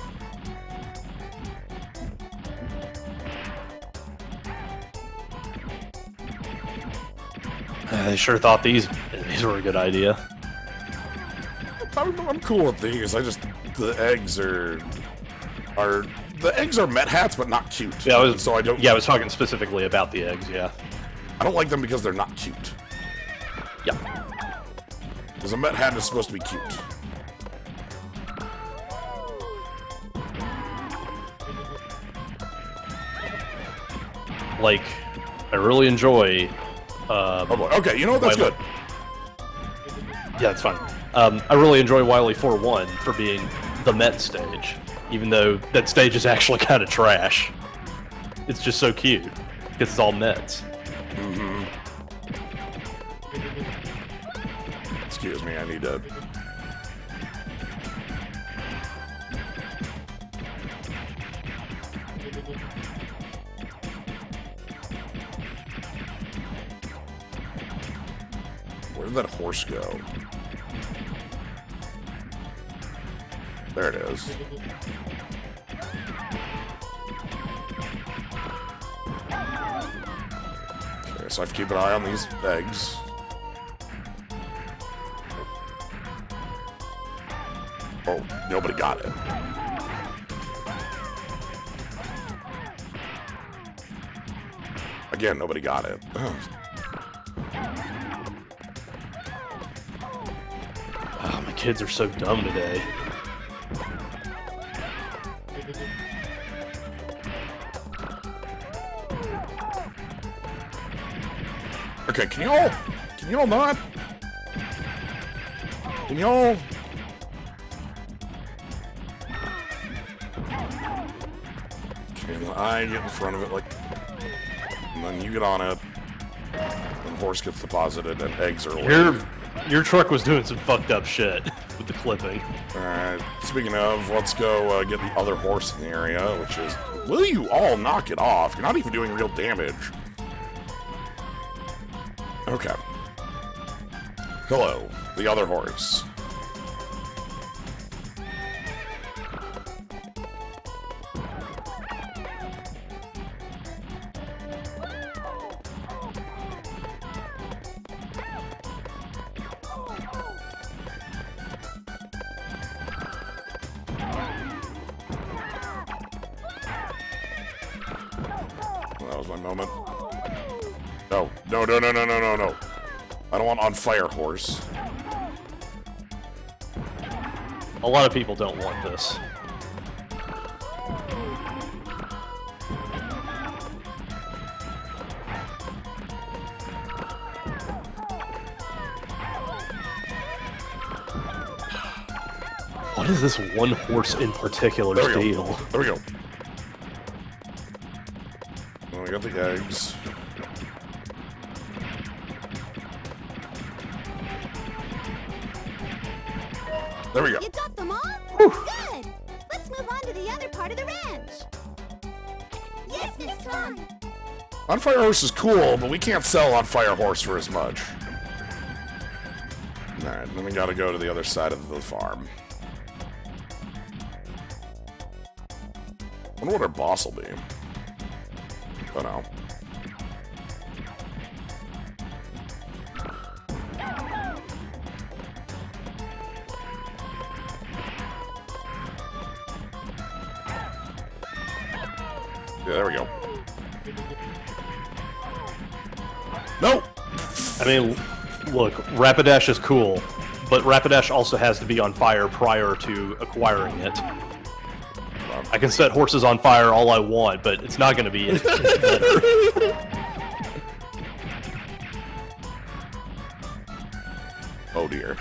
They sure thought these were a good idea. I'm cool with these. The eggs are Met hats, but not cute. Yeah, I was talking specifically about the eggs. Yeah. I don't like them because they're not cute. Yeah. Because a Met hat is supposed to be cute. Like, I really enjoy. Oh boy. Okay, you know what? That's good. Yeah, it's fine. I really enjoy Wily 4-1 for being the Met stage, even though that stage is actually kind of trash. It's just so cute because it's all Mets. Mm-hmm. Excuse me, I need to. Where did that horse go? There it is. Okay, so I have to keep an eye on these eggs. Oh, nobody got it. Again, nobody got it. Oh, my kids are so dumb today. Okay, can y'all not? Can y'all? Can I get in front of it, like, and then you get on it, and horse gets deposited, and eggs are laid. Your truck was doing some fucked up shit with the clipping. Alright, speaking of, let's go get the other horse in the area, which is... Will you all knock it off? You're not even doing real damage. Okay. Hello, the other horse. That was my moment. No. I don't want on fire horse. A lot of people don't want this. What is this one horse in particular deal? There we go. Well, we got the eggs. There we go. You got them all? Good! Let's move on to the other part of the ranch. Yes, Miss Tron. On fire horse is cool, but we can't sell on fire horse for as much. Alright, then we gotta go to the other side of the farm. I wonder what our boss will be. Oh no. Yeah, there we go. Nope! I mean, look, Rapidash is cool, but Rapidash also has to be on fire prior to acquiring it. I can set horses on fire all I want, but it's not going to be any better. Oh dear.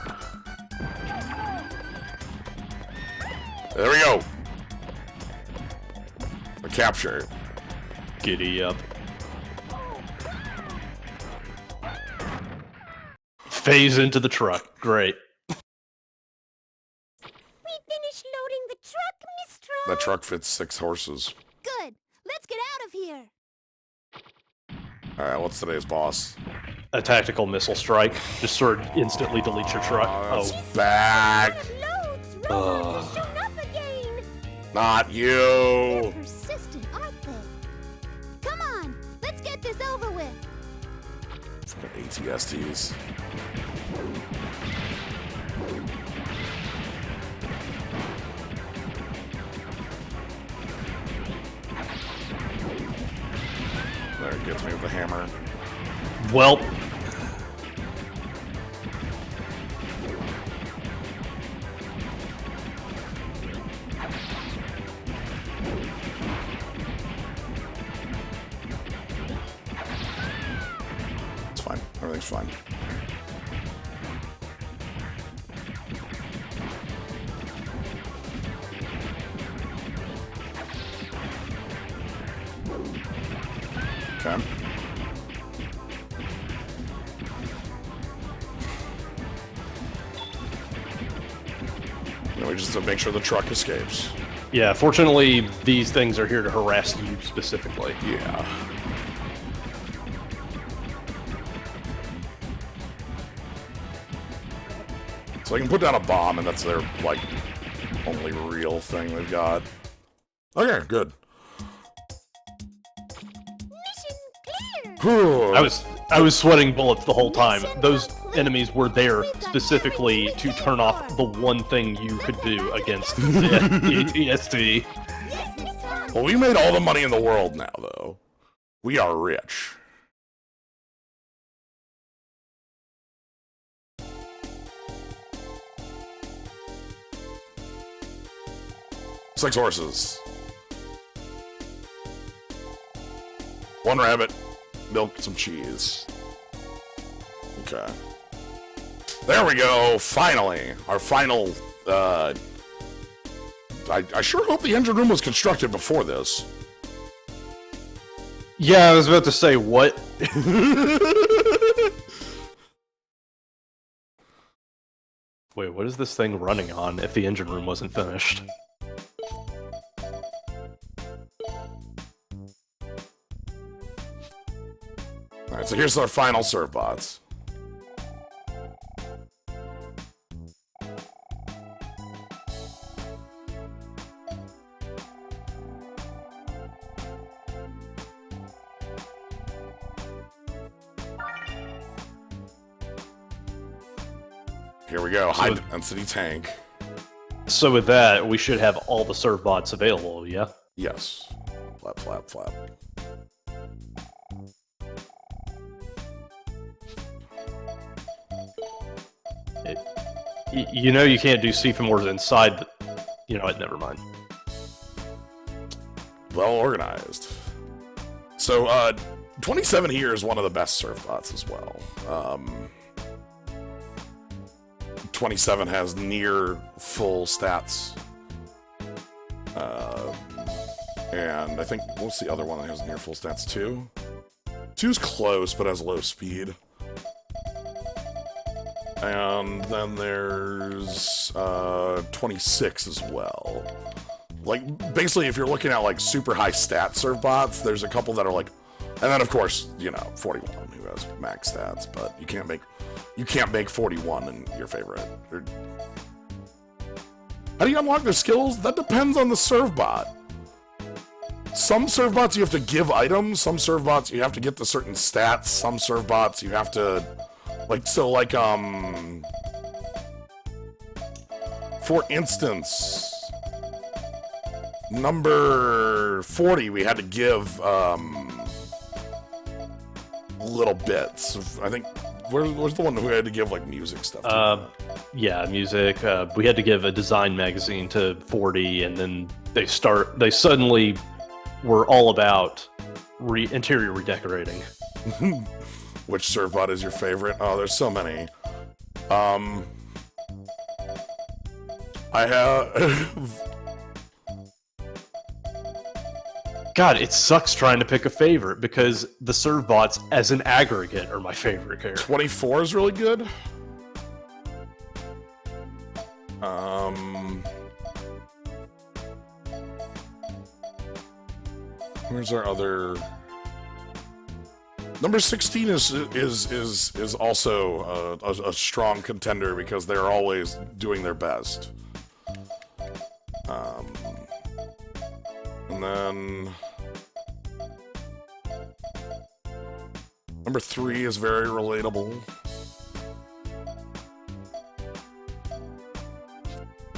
There we go. A capture. Giddy up. Phase into the truck. Great. We finished loading the truck, Miss Tron. That truck fits 6 horses. Good. Let's get out of here. Alright, what's today's boss? A tactical missile strike. Just sort of instantly delete your truck. That's Oh. back. Loads. Robots have shown up again. Not They're you. persistent, aren't they? Come on. Let's get this over with. Fucking ATSTs. There, it gets me with the hammer. Well. It's fine. Everything's fine. Okay. We just have to make sure the truck escapes. Yeah, fortunately, these things are here to harass you specifically. Yeah. So I can put down a bomb, and that's their, like, only real thing they've got. Okay, good. Mission clear. I was sweating bullets the whole time. Those enemies were there specifically to turn off the one thing you could do against the ATST. Yes, Miss Tron. Well, we made all the money in the world now, though. We are rich. Six horses. One rabbit. Milk, some cheese. Okay. There we go. Finally. Our final, I sure hope the engine room was constructed before this. Yeah, I was about to say, what? Wait, what is this thing running on if the engine room wasn't finished? Alright, so here's our final serve bots. Here we go, high density tank. So with that, we should have all the serve bots available, yeah? Yes. Flap, flap, flap. You know you can't do Seafamores inside the... You know what, never mind. Well organized. So, 27 here is one of the best serve bots as well. 27 has near full stats. And I think, what's the other one that has near full stats? 2? 2's close, but has low speed. And then there's 26 as well. Like, basically, if you're looking at, like, super high stat serve bots, there's a couple that are, like... And then, of course, you know, 41, who has max stats, but you can't make 41 in your favorite. How do you unlock their skills? That depends on the serve bot. Some serve bots you have to give items, some serve bots you have to get to certain stats, some serve bots you have to... Like, so, like, for instance, number 40, we had to give, little bits. I think, where's the one who had to give, like, music stuff to? Yeah, music. We had to give a design magazine to 40, and then they suddenly were all about interior redecorating. Which serve bot is your favorite? Oh, there's so many. I have God, it sucks trying to pick a favorite because the serve bots as an aggregate are my favorite character. 24 is really good. Where's our other? Number 16 is also a strong contender because they're always doing their best. And then number 3 is very relatable.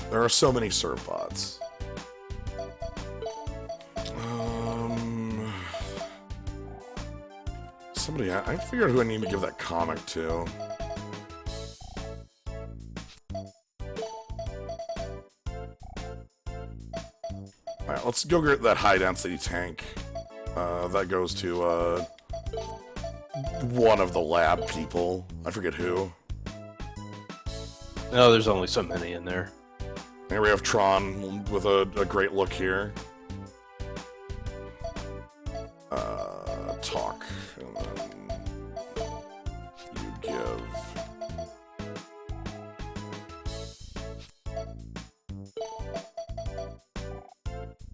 There are so many serve bots. Somebody, I figured who I need to give that comic to. Alright, let's go get that high density tank. That goes to one of the lab people. I forget who. No, there's only so many in there. Here we have Tron with a great look here. Talk. And then you give.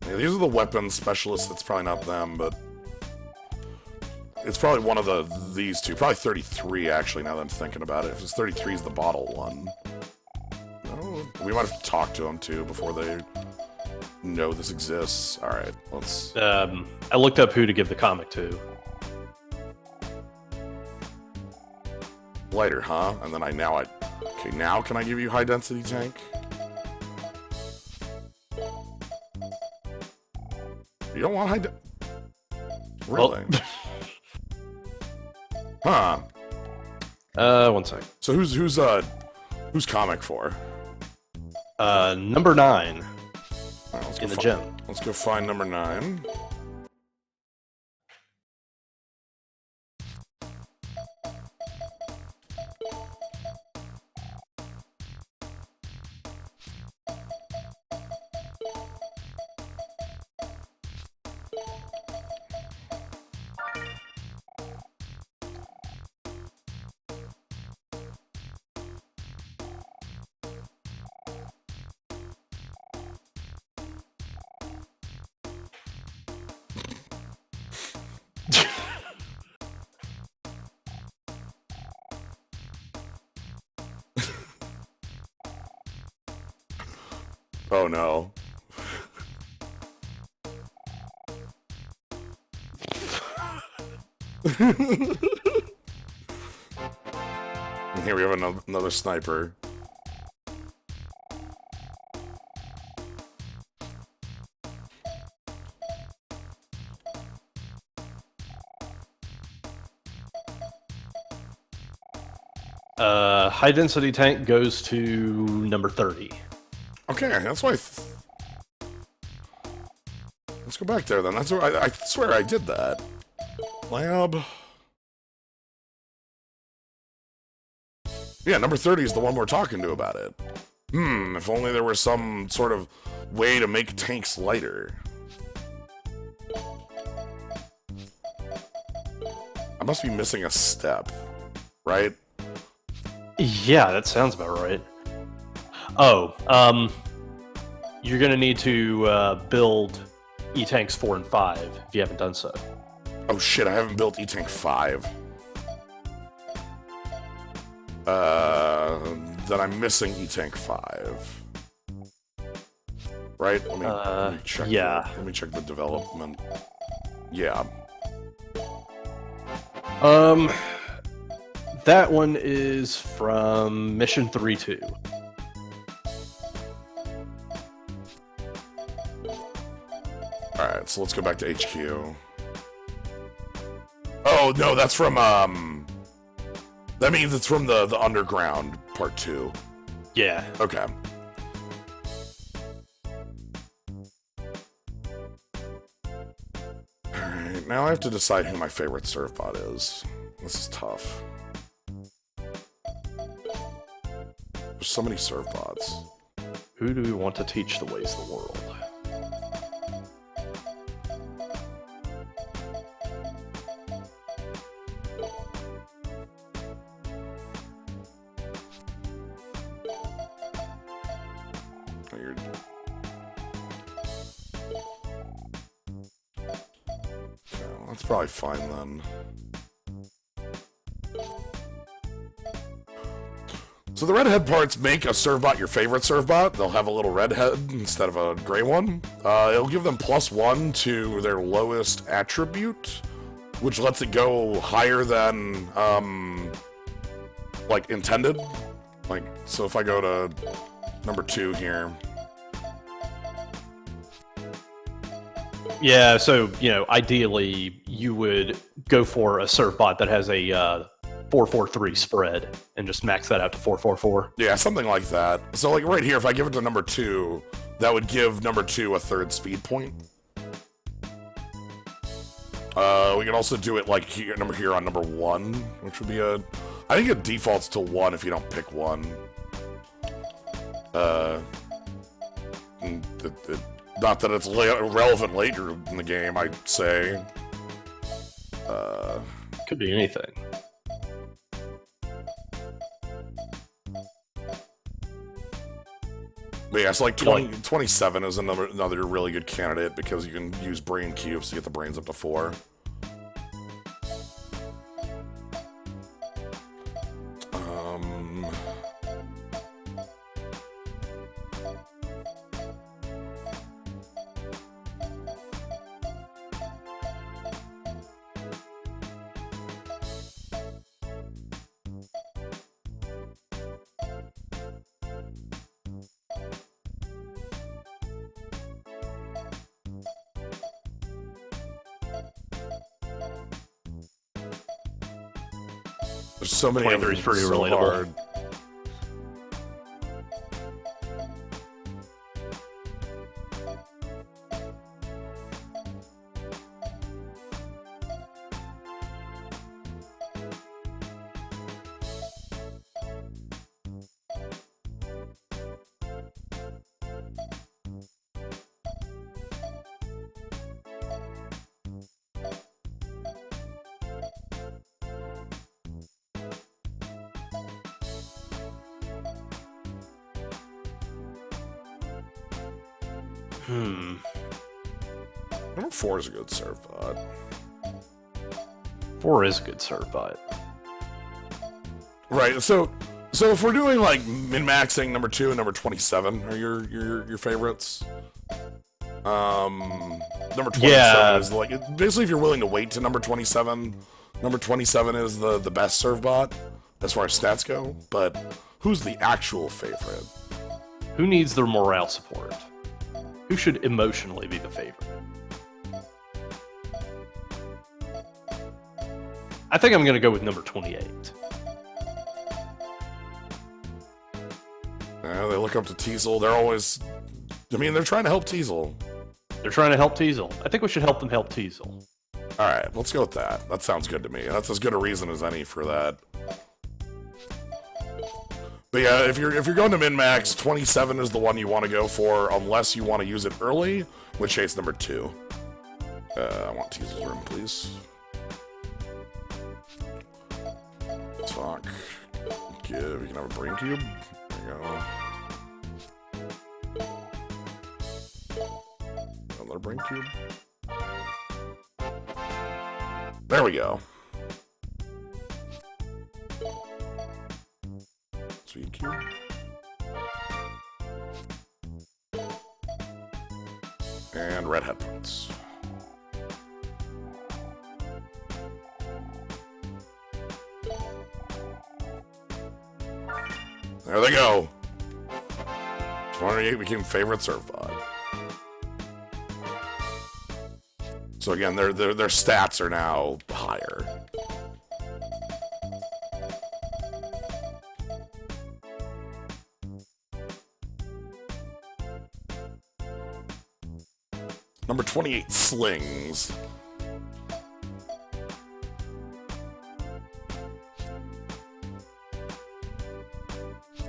Yeah, these are the weapons specialists. It's probably not them, but it's probably one of these two. Probably 33, actually, now that I'm thinking about it. If it's 33 is the bottle one. No, we might have to talk to them, too, before they know this exists. Alright, let's... I looked up who to give the comic to. Lighter, huh? And then okay, now can I give you high density tank? You don't want really? Well. Huh. 1 sec. So who's comic for? Number 9. All right, let's in go the gym. Let's go find number 9. Oh no. And here we have another sniper. High density tank goes to number 30. Okay, that's why. Let's go back there then. That's where I swear I did that. Lab. Yeah, number 30 is the one we're talking to about it. If only there was some sort of way to make tanks lighter. I must be missing a step, right? Yeah, that sounds about right. Oh, you're gonna need to build E-Tanks 4 and 5 if you haven't done so. Oh shit, I haven't built E-Tank 5. Then I'm missing E-Tank 5. Right? Let me check. Yeah. Let me check the development. Yeah. That one is from Mission 3-2. Alright, so let's go back to HQ. Oh, no, that's from, that means it's from the Underground Part 2. Yeah. Okay. Alright, now I have to decide who my favorite surfbot is. This is tough. There's so many surfbots. Who do we want to teach the ways of the world? That's probably fine then. So the red head parts make a servbot your favorite servbot. They'll have a little red head instead of a gray one. It'll give them +1 to their lowest attribute, which lets it go higher than, like, intended. Like, so if I go to number 2 here. Yeah, so, you know, ideally, you would go for a servbot that has a 4-4-3 spread and just max that out to 4-4-4. Yeah, something like that. So, like, right here, if I give it to number 2, that would give number 2 a 3rd speed point. We can also do it, like, here on number 1, which would be a... I think it defaults to 1 if you don't pick 1. Not that it's relevant later in the game, I'd say. Could be anything. But yeah, it's like 27 is another really good candidate because you can use brain cubes to get the brains up to 4. There's so many of them. 23 is pretty so relatable. hard. Number 4 is a good serve bot. 4 is a good servbot. Right, so if we're doing like min-maxing, number 2 and number 27 are your favorites. Number 27 is like basically if you're willing to wait to number 27, number 27 is the best serve bot as far as stats go. But who's the actual favorite? Who needs their morale support? Who should emotionally be the favorite? I think I'm going to go with number 28. Yeah, they look up to Teasel. They're always... I mean, they're trying to help Teasel. They're trying to help Teasel. I think we should help them help Teasel. Alright, let's go with that. That sounds good to me. That's as good a reason as any for that. But yeah, if you're going to min-max, 27 is the one you want to go for, unless you want to use it early, which is number 2. I want Teasel's room, please. Fuck. You can have a brain cube. There you go. Another brain cube. There we go. Speed cube. And red headphones. There they go. 28 became favorite serve bot. So again, their stats are now higher. Number 28 slings.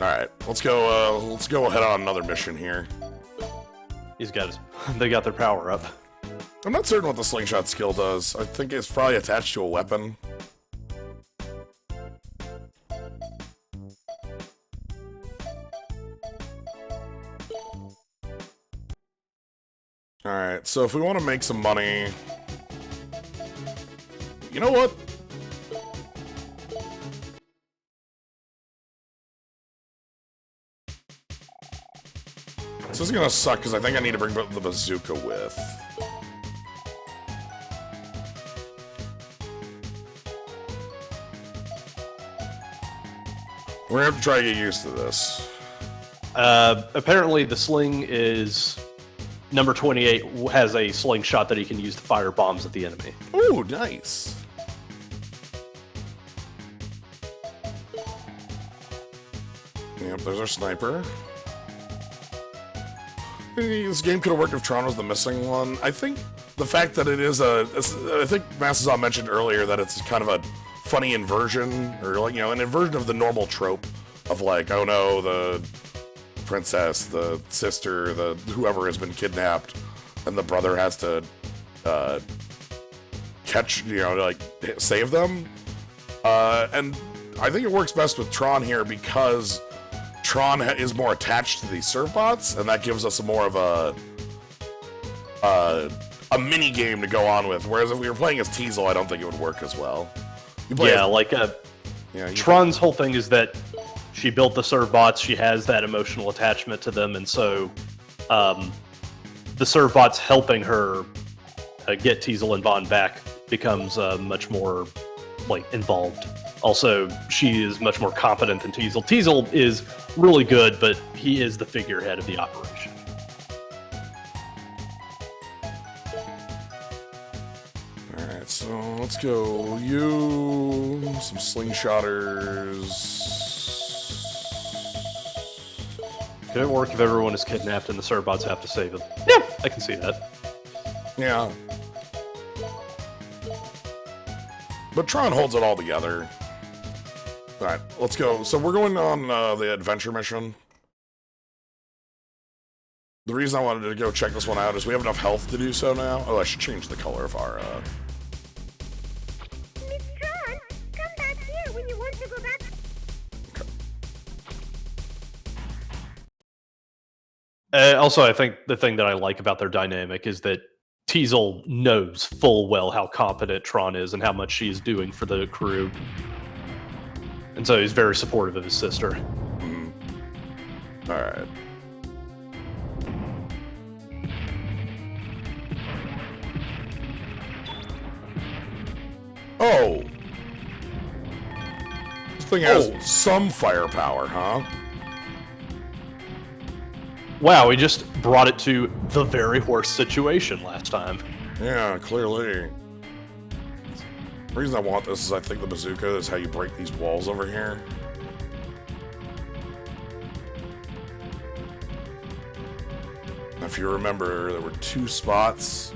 Alright, let's go head on another mission here. He's got his... They got their power up. I'm not certain what the slingshot skill does. I think it's probably attached to a weapon. Alright, so if we want to make some money... You know what? This is gonna suck because I think I need to bring the bazooka with. We're gonna have to try to get used to this. Apparently, the sling is number 28 has a slingshot that he can use to fire bombs at the enemy. Ooh, nice. Yep, there's our sniper. This game could have worked if Tron was the missing one. I think the fact that it is I think Masazon mentioned earlier that it's kind of a funny inversion, or like, you know, an inversion of the normal trope of like, oh no, the princess, the sister, the whoever has been kidnapped, and the brother has to catch, you know, like save them. And I think it works best with Tron here because Tron is more attached to these servbots, and that gives us a more of a mini game to go on with. Whereas if we were playing as Teasel, I don't think it would work as well. Tron's whole thing is that she built the servbots, she has that emotional attachment to them, and so the servbots helping her get Teasel and Bonne back becomes much more like involved. Also, she is much more competent than Teasel. Teasel is really good, but he is the figurehead of the operation. Alright, so let's go. You, some slingshotters. Could it work if everyone is kidnapped and the servbots have to save them? Yeah, I can see that. Yeah. But Tron holds it all together. Alright, let's go. So we're going on the adventure mission. The reason I wanted to go check this one out is we have enough health to do so now. Oh, I should change the color of our... Miss Tron, come back here when you want to go back. Okay. Also, I think the thing that I like about their dynamic is that Teasel knows full well how competent Tron is and how much she is doing for the crew. And so he's very supportive of his sister. Alright. Oh! This thing has some firepower, huh? Wow, we just brought it to the very worst situation last time. Yeah, clearly. The reason I want this is I think the bazooka is how you break these walls over here. If you remember, there were 2 spots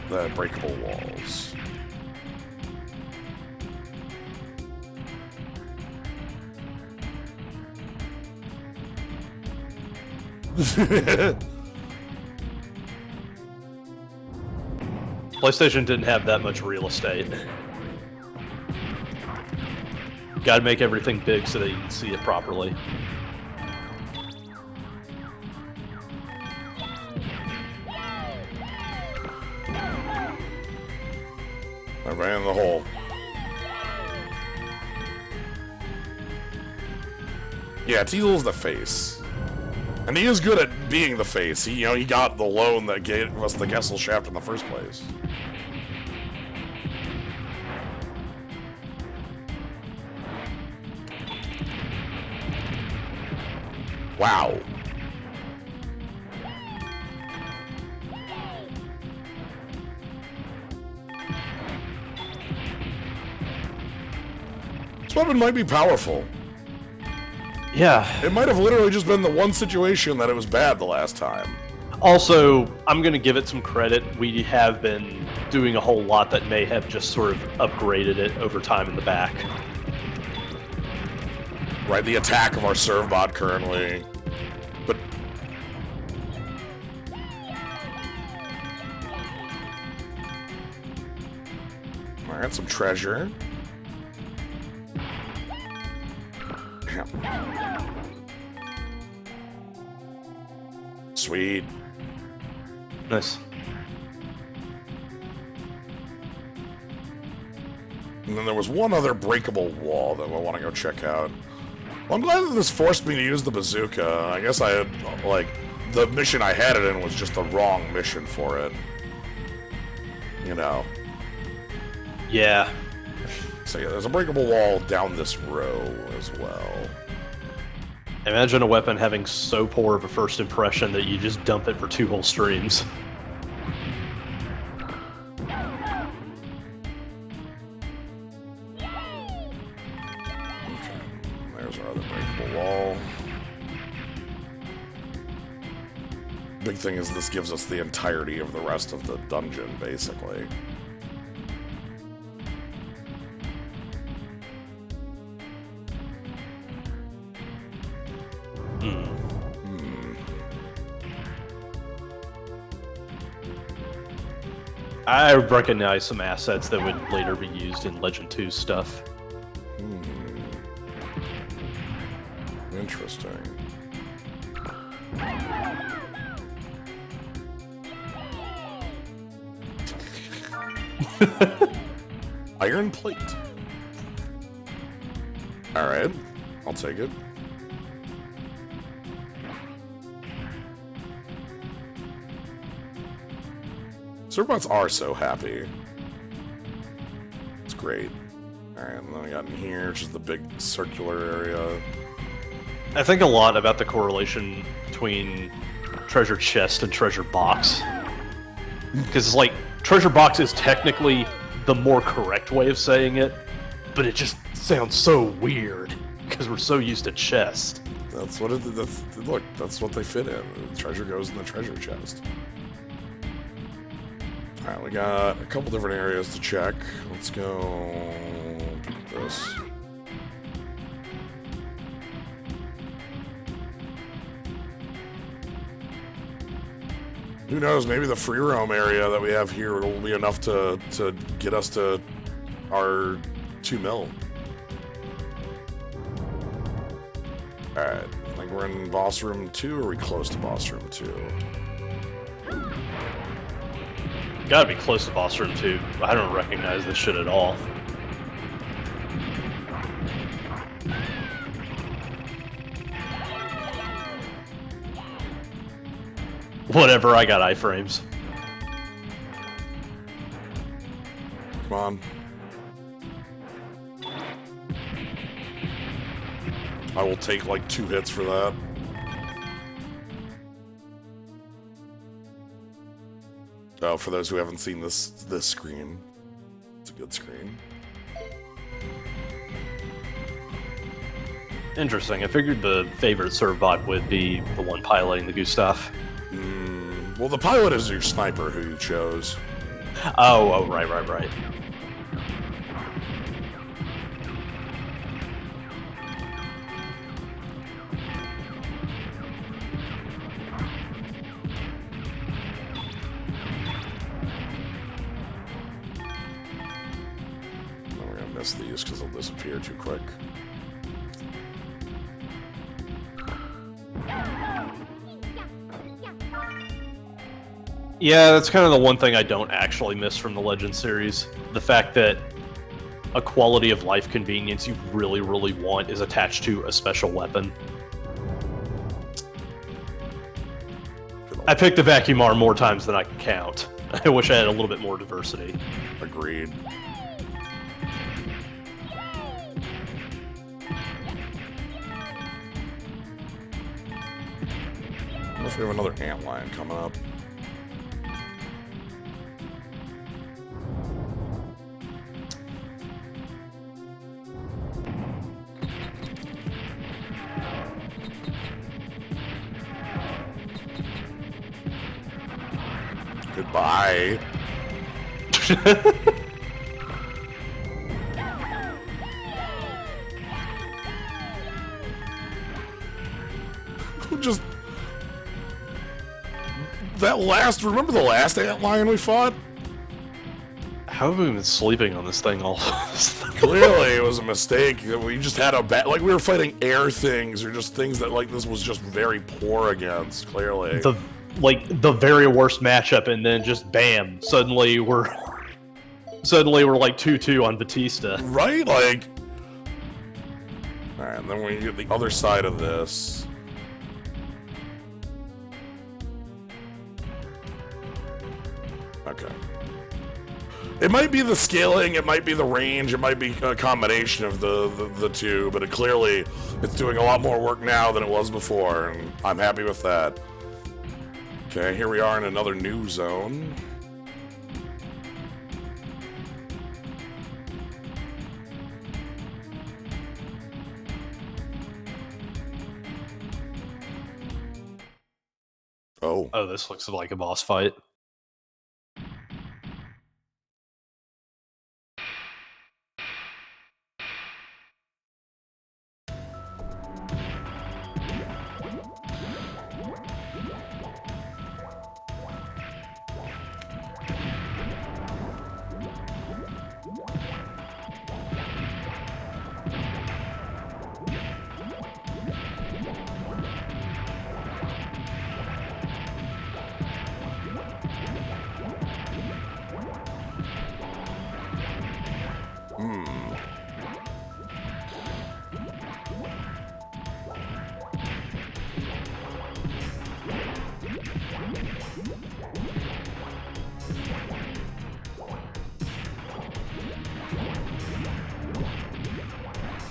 that had breakable walls. PlayStation didn't have that much real estate. Gotta make everything big so that you can see it properly. I ran in the hole. Yeah, Teasel's the face. And he is good at being the face. He, you know, he got the loan that gave us the Gessel shaft in the first place. Wow. This weapon might be powerful. Yeah. It might have literally just been the one situation that it was bad the last time. Also, I'm going to give it some credit. We have been doing a whole lot that may have just sort of upgraded it over time in the back. Right, the attack of our servbot currently. But... Alright, some treasure. Sweet. Nice. And then there was one other breakable wall that I want to go check out. Well, I'm glad that this forced me to use the bazooka. I guess I had, like, the mission I had it in was just the wrong mission for it. You know. Yeah. So yeah, there's a breakable wall down this row as well. Imagine a weapon having so poor of a first impression that you just dump it for 2 whole streams. There's our other breakable wall. Big thing is this gives us the entirety of the rest of the dungeon, basically. I recognize some assets that would later be used in Legend 2 stuff. Interesting. Iron plate. Alright, I'll take it. Servbots are so happy. It's great. Alright, and then we got in here, which is the big circular area. I think a lot about the correlation between treasure chest and treasure box. Because it's like, treasure box is technically the more correct way of saying it, but it just sounds so weird because we're so used to chest. That's what it. Look, that's what they fit in. The treasure goes in the treasure chest. All right, we got a couple different areas to check. Let's go pick this. Who knows? Maybe the free roam area that we have here will be enough to get us to our 2 mil. Alright, I think we're in boss room 2, or are we close to boss room 2? Gotta be close to boss room 2. I don't recognize this shit at all. Whatever, I got iframes. Come on. I will take like 2 hits for that. Oh, for those who haven't seen this screen, it's a good screen. Interesting. I figured the favorite servbot would be the one piloting the Gustav. Well, the pilot is your sniper who you chose. Oh, right. We're gonna miss these because they'll disappear too quick. Yeah, that's kind of the one thing I don't actually miss from the Legend series. The fact that a quality of life convenience you really, really want is attached to a special weapon. I picked the vacuum arm more times than I can count. I wish I had a little bit more diversity. Agreed. What if we have another antlion coming up? Goodbye. Just that last. Remember the last antlion we fought? How have we been sleeping on this thing all? Clearly, it was a mistake. We just had a bad. Like we were fighting air things, or just things that like this was just very poor against. Clearly, like the very worst matchup, and then just bam, suddenly we're like 2-2 on Batista. Right? Like, all right, and then we get the other side of this. Okay. It might be the scaling, it might be the range, it might be a combination of the two, but clearly it's doing a lot more work now than it was before, and I'm happy with that. Okay, here we are in another new zone. Oh, this looks like a boss fight.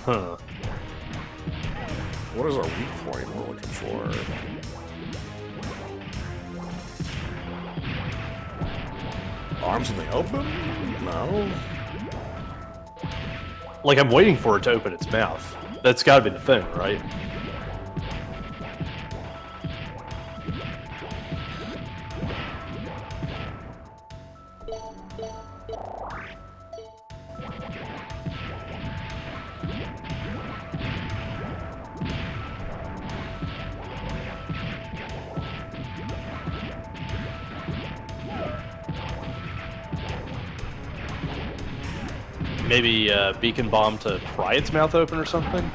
Huh. What is our weak point we're looking for? Arms in the open? No. Like, I'm waiting for it to open its mouth. That's gotta be the thing, right? Maybe beacon bomb to pry its mouth open or something?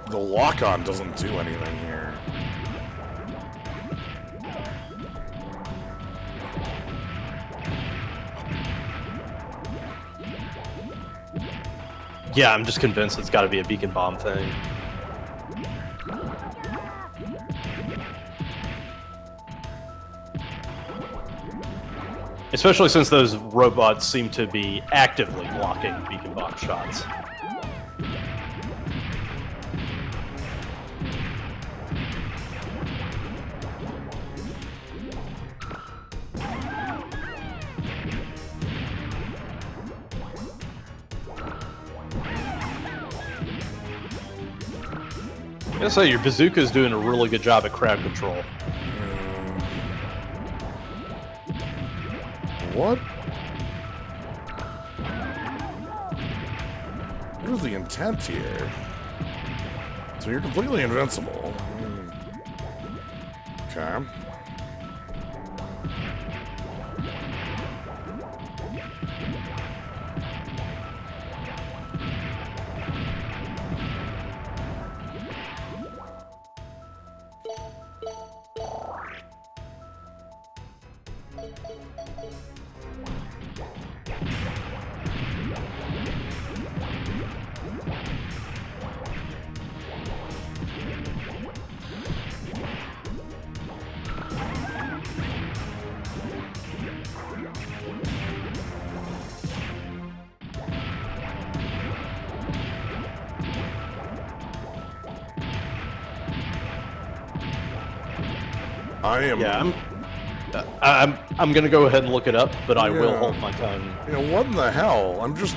The lock-on doesn't do anything here. Yeah, I'm just convinced it's gotta be a beacon bomb thing. Especially since those robots seem to be actively blocking beacon bomb shots. I gotta say, your bazooka's doing a really good job at crowd control. What? What is the intent here? So you're completely invincible. Okay. Yeah, I'm gonna go ahead and look it up, but I will hold my tongue. You know, what in the hell? I'm just...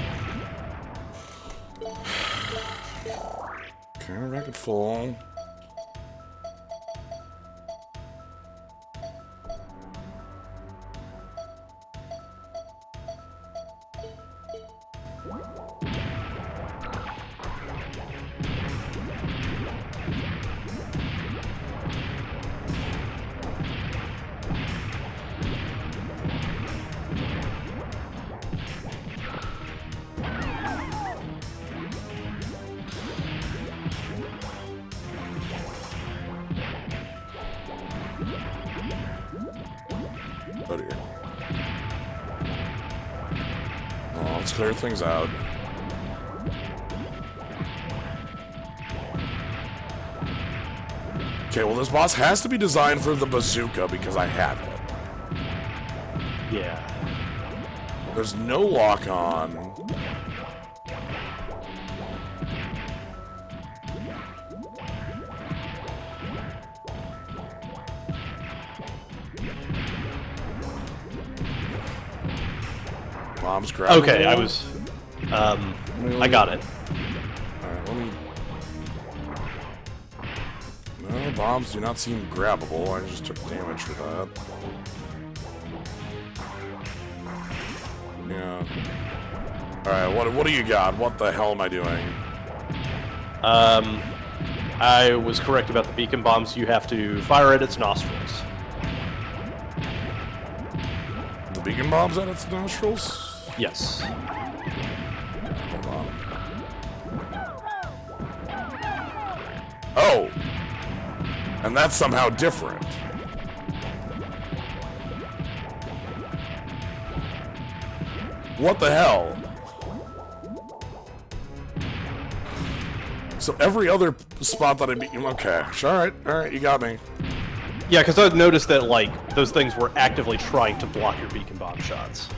Okay, racket full. Oh dear. Oh, let's clear things out. Okay, well this boss has to be designed for the bazooka because I have it. Yeah. There's no lock on. Mom's grabbing. Okay, the I wall. was. I got it. Alright, let me. No, bombs do not seem grabbable. I just took damage for that. Yeah. Alright, what do you got? What the hell am I doing? I was correct about the beacon bombs. You have to fire at its nostrils. The beacon bombs at its nostrils? Yes. Hold on. Oh! And that's somehow different. What the hell? So every other spot that I beat you, okay. Alright, you got me. Yeah, because I noticed that, like, those things were actively trying to block your beacon bomb shots.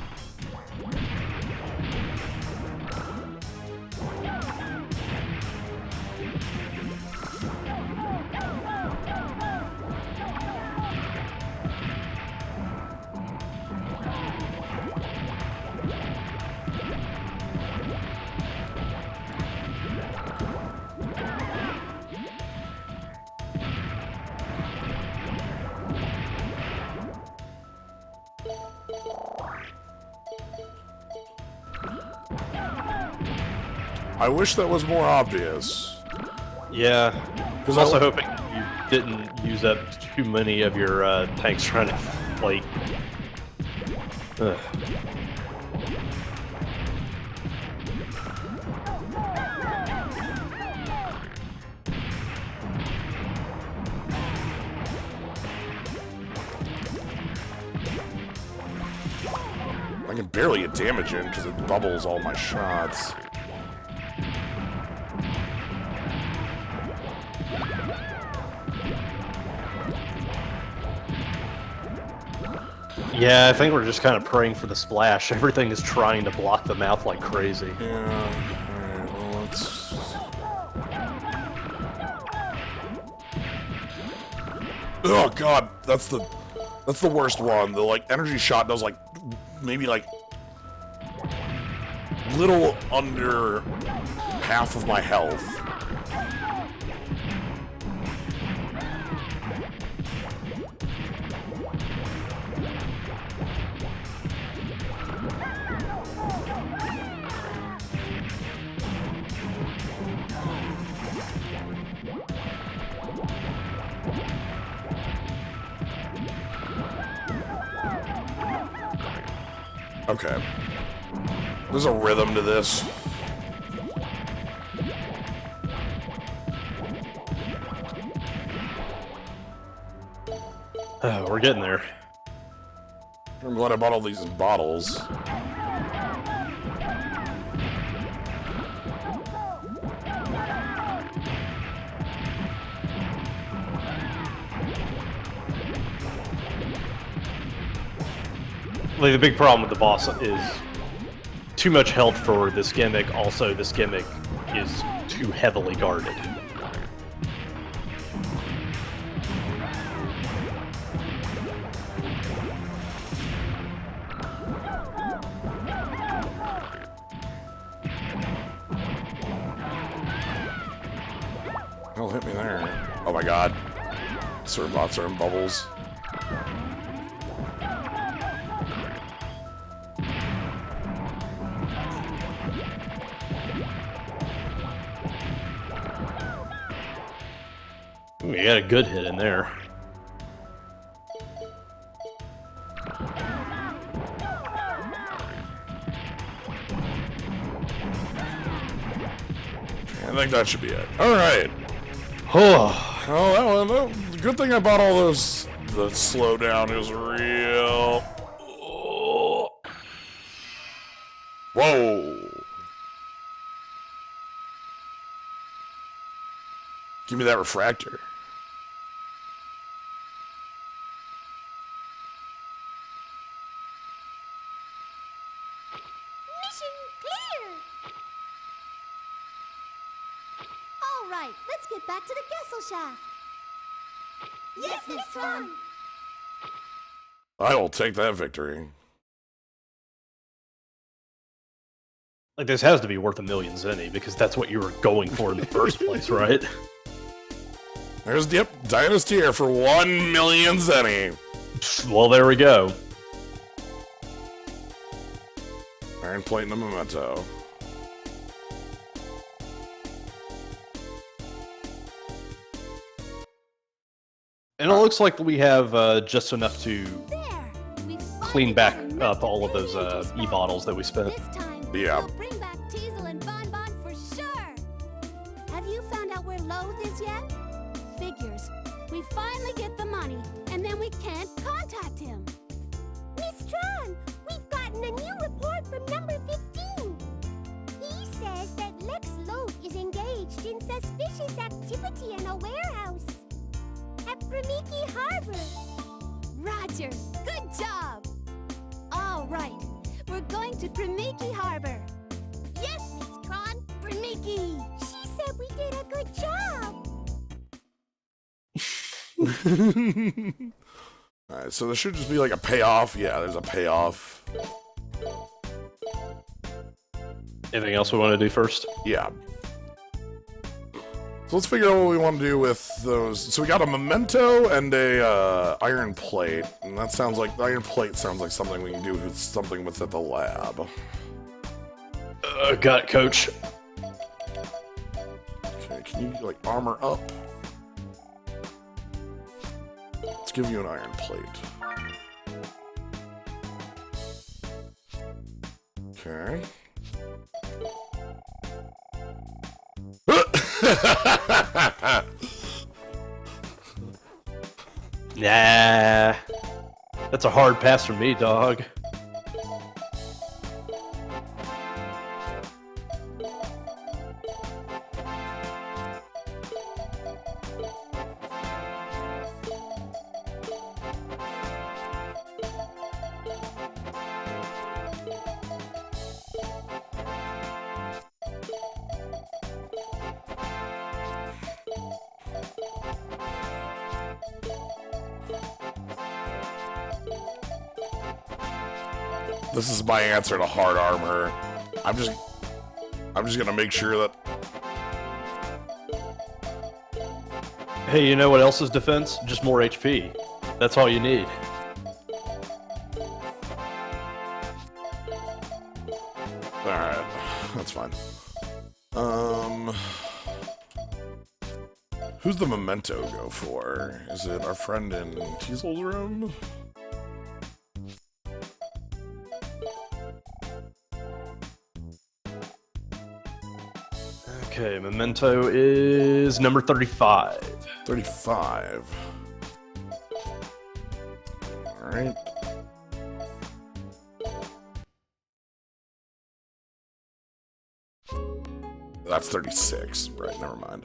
I wish that was more obvious. Yeah. I was I also li- hoping you didn't use up too many of your tanks trying to, like... Ugh. I can barely get damage in because it bubbles all my shots. Yeah, I think we're just kind of praying for the splash. Everything is trying to block the mouth like crazy. Yeah, alright, well let's... Oh god, that's the worst one. The like energy shot does like maybe like little under half of my health. Okay. There's a rhythm to this. We're getting there. I'm glad I bought all these in bottles. Like, the big problem with the boss is too much health for this gimmick. Also, this gimmick is too heavily guarded. Hell hit me there. Oh my god. Certain bots are in bubbles. Ooh, you got a good hit in there. I think that should be it. Alright. Oh, Oh, that one. Good thing I bought all those. The slowdown is real. Whoa! Give me that refractor. Mission clear! All right, let's get back to the Kessel Shaft. Yes, Miss Tron! I will take that victory. Like, this has to be worth $1 million zenny, because that's what you were going for in the first place, right? There's, yep, Dynasty here for 1 million zenny. Well, there we go. Iron plate and a memento. And it looks like we have just enough to There! We clean back up all of those e-bottles that we spent. This time, Yeah. we'll bring back Teasel and Bonne Bonne for sure! Have you found out where Loath is yet? Figures. We finally get the money, and then we can't contact him. Miss Tron, we've gotten a new report from number 15. He says that Lex Loath is engaged in suspicious activity in a warehouse at Primiki Harbor. Roger, good job! All right, we're going to Primiki Harbor. Yes, Miss Tron, Primiki. She said we did a good job. Alright, so there should just be like a payoff. Yeah, there's a payoff. Anything else we want to do first? Yeah. So let's figure out what we want to do with those. So we got a memento and a iron plate. And that sounds like, the iron plate sounds like something we can do with something with at the lab. Got it, Coach. Okay, can you like armor up? Let's give you an iron plate. Okay. Nah. That's a hard pass for me, dog. This is my answer to hard armor. I'm just gonna make sure that. Hey, you know what else is defense? Just more HP. That's all you need. Alright, that's fine. Who's the memento go for? Is it our friend in Teasel's room? Okay, memento is number 35. 35. Alright. That's 36. Right, never mind.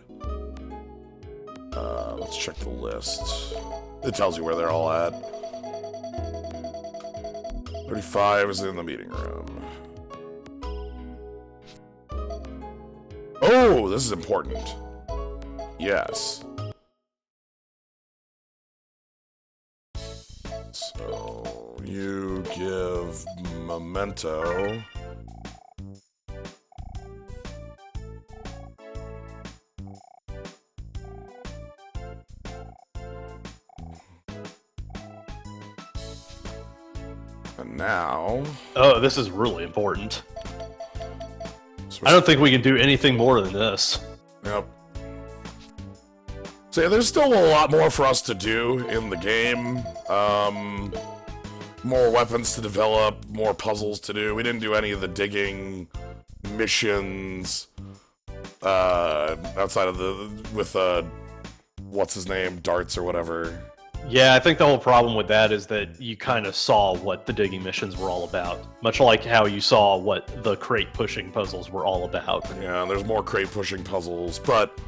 Let's check the list. It tells you where they're all at. 35 is in the meeting room. Oh, this is important. Yes. So, you give memento. And now... Oh, this is really important. So I don't think we can do anything more than this. Yep. So yeah, there's still a lot more for us to do in the game. More weapons to develop, more puzzles to do. We didn't do any of the digging missions outside of the with what's his name, Darts or whatever. Yeah, I think the whole problem with that is that you kind of saw what the digging missions were all about. Much like how you saw what the crate pushing puzzles were all about. Yeah, there's more crate pushing puzzles, but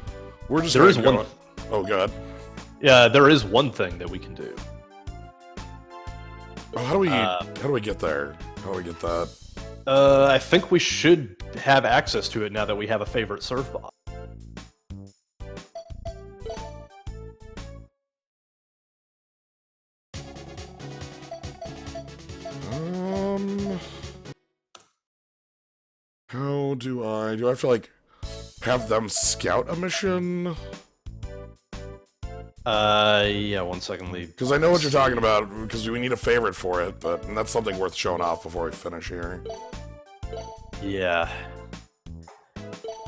we're just There is gonna one. go- Oh god. Yeah, there is one thing that we can do. Oh, how do we get there? How do we get that? I think we should have access to it now that we have a favorite serve bot. How do I have to like have them scout a mission? Yeah, 1 second, leave. Because I know what you're talking about, because we need a favorite for it, but and that's something worth showing off before we finish here. Yeah.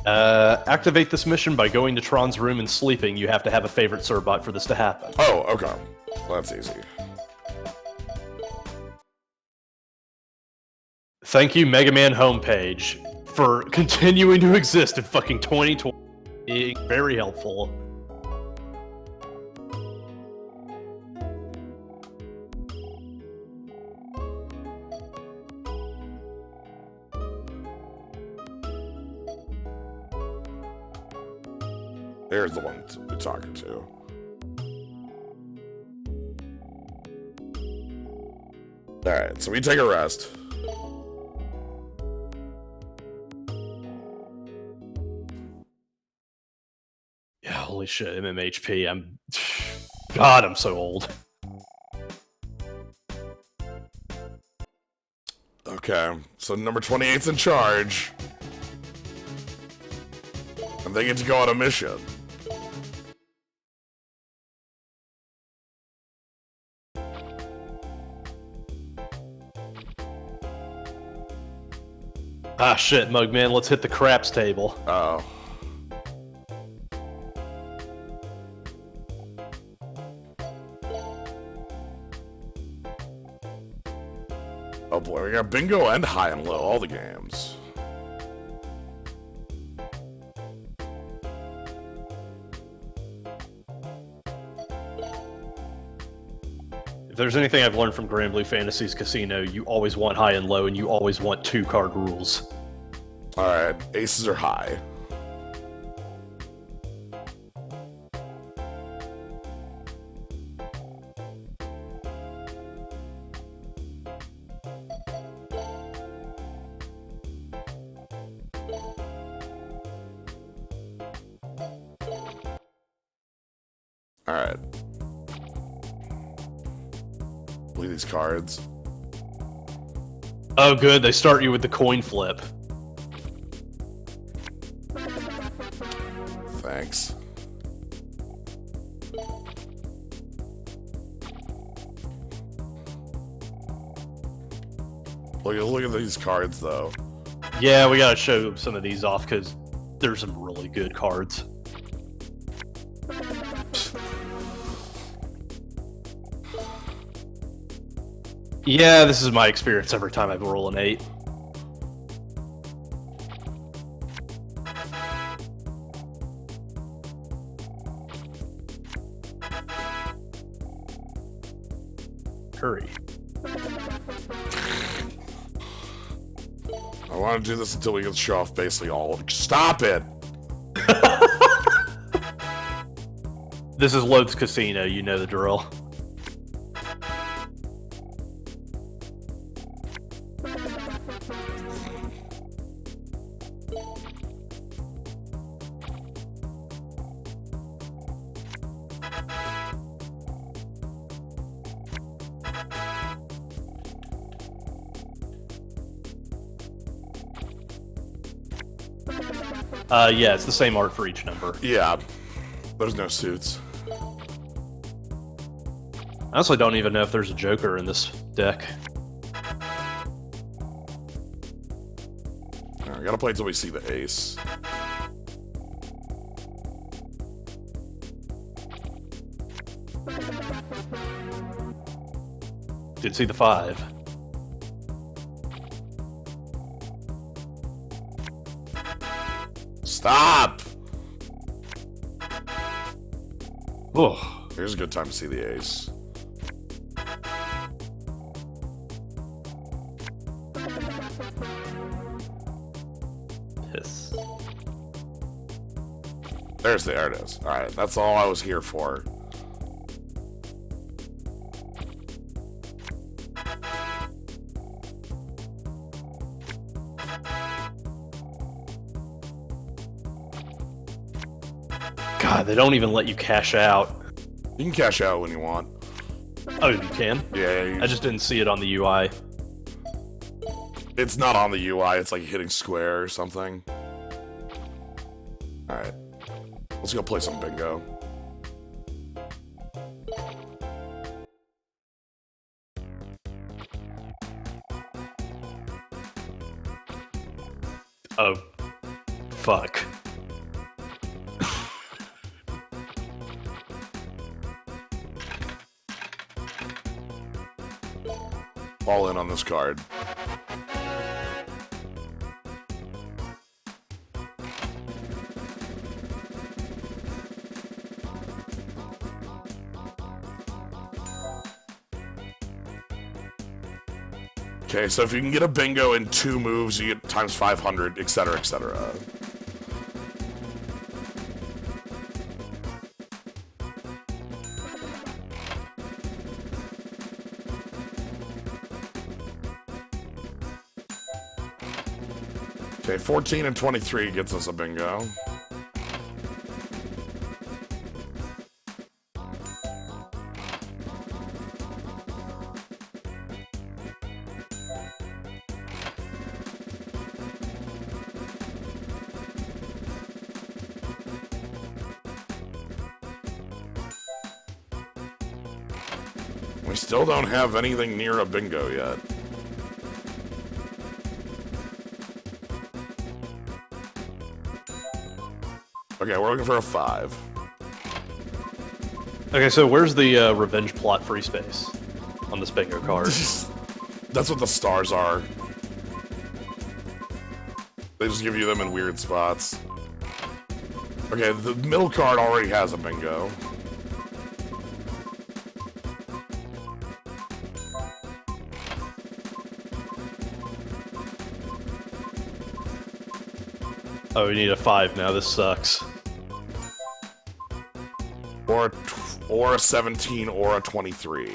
Activate this mission by going to Tron's room and sleeping. You have to have a favorite Surbot for this to happen. Oh, okay. Well, that's easy. Thank you, Mega Man homepage, for continuing to exist in fucking 2020. Being very helpful. There's the one we're talking to. Alright, so we take a rest. Yeah, holy shit, MMHP, God, I'm so old. Okay, so number 28's in charge. And they get to go on a mission. Ah, shit, Mugman, let's hit the craps table. Oh. Oh boy, we got bingo and high and low, all the games. If there's anything I've learned from Grand Blue Fantasies Casino, you always want high and low, and you always want 2-card rules. Alright, aces are high. Alright. Look at these cards. Oh, good, they start you with the coin flip. Thanks. Look at these cards, though. Yeah, we gotta show some of these off, because there's some really good cards. Yeah, this is my experience every time I roll an 8. Hurry. I want to do this until we can show off basically all. Stop it! This is Lode's Casino, you know the drill. Yeah, it's the same art for each number. Yeah. There's no suits. I honestly don't even know if there's a Joker in this deck. Alright, gotta play until we see the ace. Did see the 5. Stop! Oh, Here's a good time to see the ace. Piss. There it is. Alright, that's all I was here for. God, they don't even let you cash out. You can cash out when you want. Oh, you can? Yeah, I just didn't see it on the UI. it's not on the UI, it's like hitting square or something. Alright. Let's go play some bingo. Oh, fuck. All in on this card. Okay, so if you can get a bingo in 2 moves, you get times 500, etc., etc. Okay, 14 and 23 gets us a bingo. We still don't have anything near a bingo yet. Okay, we're looking for a 5. Okay, so where's the revenge plot free space on this bingo card? That's what the stars are. They just give you them in weird spots. Okay, the middle card already has a bingo. Oh, we need a 5 now. This sucks. Or a 17 or a 23.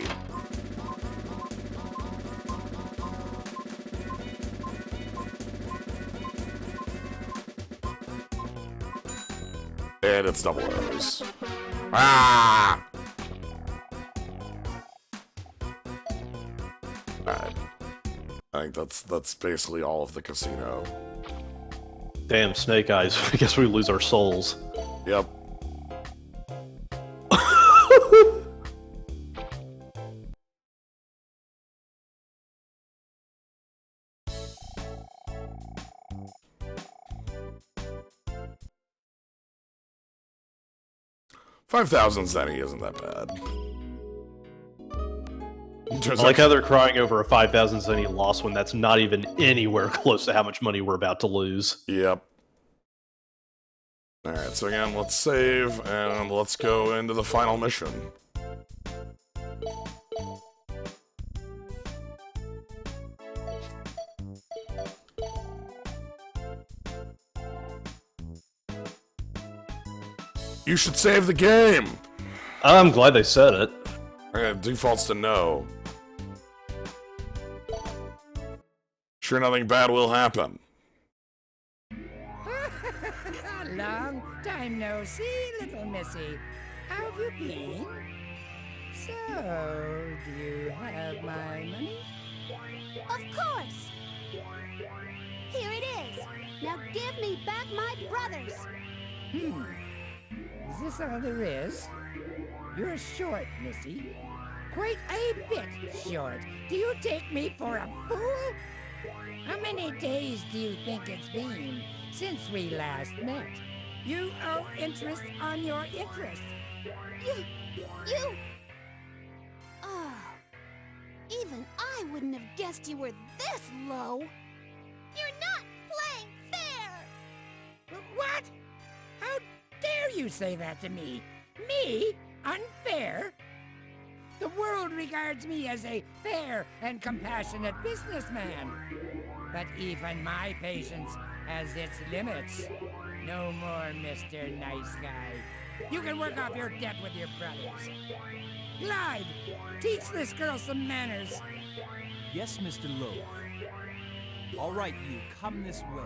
And it's double O's. Ah! Alright. I think that's basically all of the casino. Damn, Snake Eyes. I guess we lose our souls. Yep. $5,000 Zenny isn't that bad. I like how they're crying over a 5,000 Zenny loss when that's not even anywhere close to how much money we're about to lose. Yep. Alright, so again, let's save, and let's go into the final mission. You should save the game! I'm glad they said it. Okay, defaults to no. Sure nothing bad will happen. Long time no see, little missy. How have you been? So, do you have my money? Of course! Here it is! Now give me back my brothers! Is this all there is? You're short, missy. Quite a bit short. Do you take me for a fool? How many days do you think it's been since we last met? You owe interest on your interest. You... Oh... Even I wouldn't have guessed you were this low! You're not playing fair! What? How dare you say that to me? Me? Unfair? The world regards me as a fair and compassionate businessman. But even my patience has its limits. No more, Mr. Nice Guy. You can work off your debt with your brothers. Glide, teach this girl some manners. Yes, Mr. Loaf. All right, you, come this way.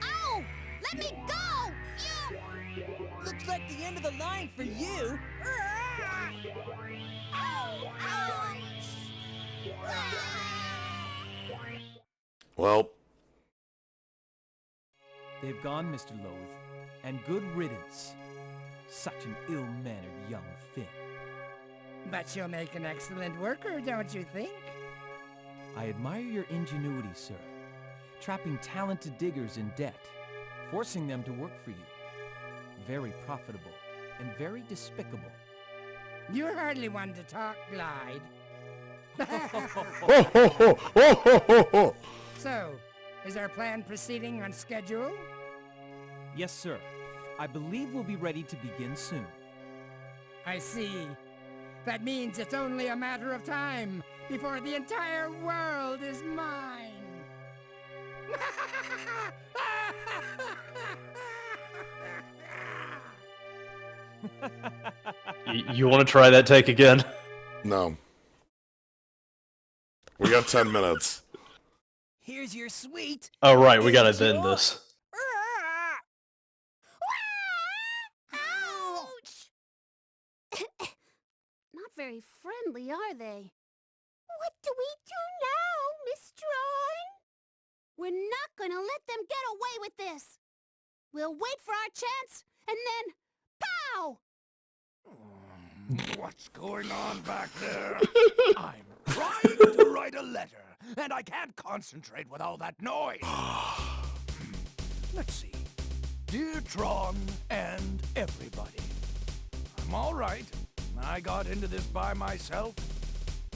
Ow! Let me go! You! Looks like the end of the line for you. Ow! Ouch! Well, They've gone, Mr. Loaf, and good riddance. Such an ill-mannered young thing. But she'll make an excellent worker, don't you think? I admire your ingenuity, sir. Trapping talented diggers in debt, forcing them to work for you. Very profitable and very despicable. You're hardly one to talk, Glide. ho, ho, ho, ho, ho, ho, ho. So, is our plan proceeding on schedule? Yes, sir. I believe we'll be ready to begin soon. I see. That means it's only a matter of time before the entire world is mine. You want to try that take again? No. We got 10 minutes. Here's your sweet. Oh, right, we gotta end this. Ouch! Not very friendly, are they? What do we do now, Miss Tron? We're not gonna let them get away with this. We'll wait for our chance, and then, pow! What's going on back there? I'm trying to write a letter, and I can't concentrate with all that noise. Let's see. Dear Tron and everybody, I'm all right. I got into this by myself,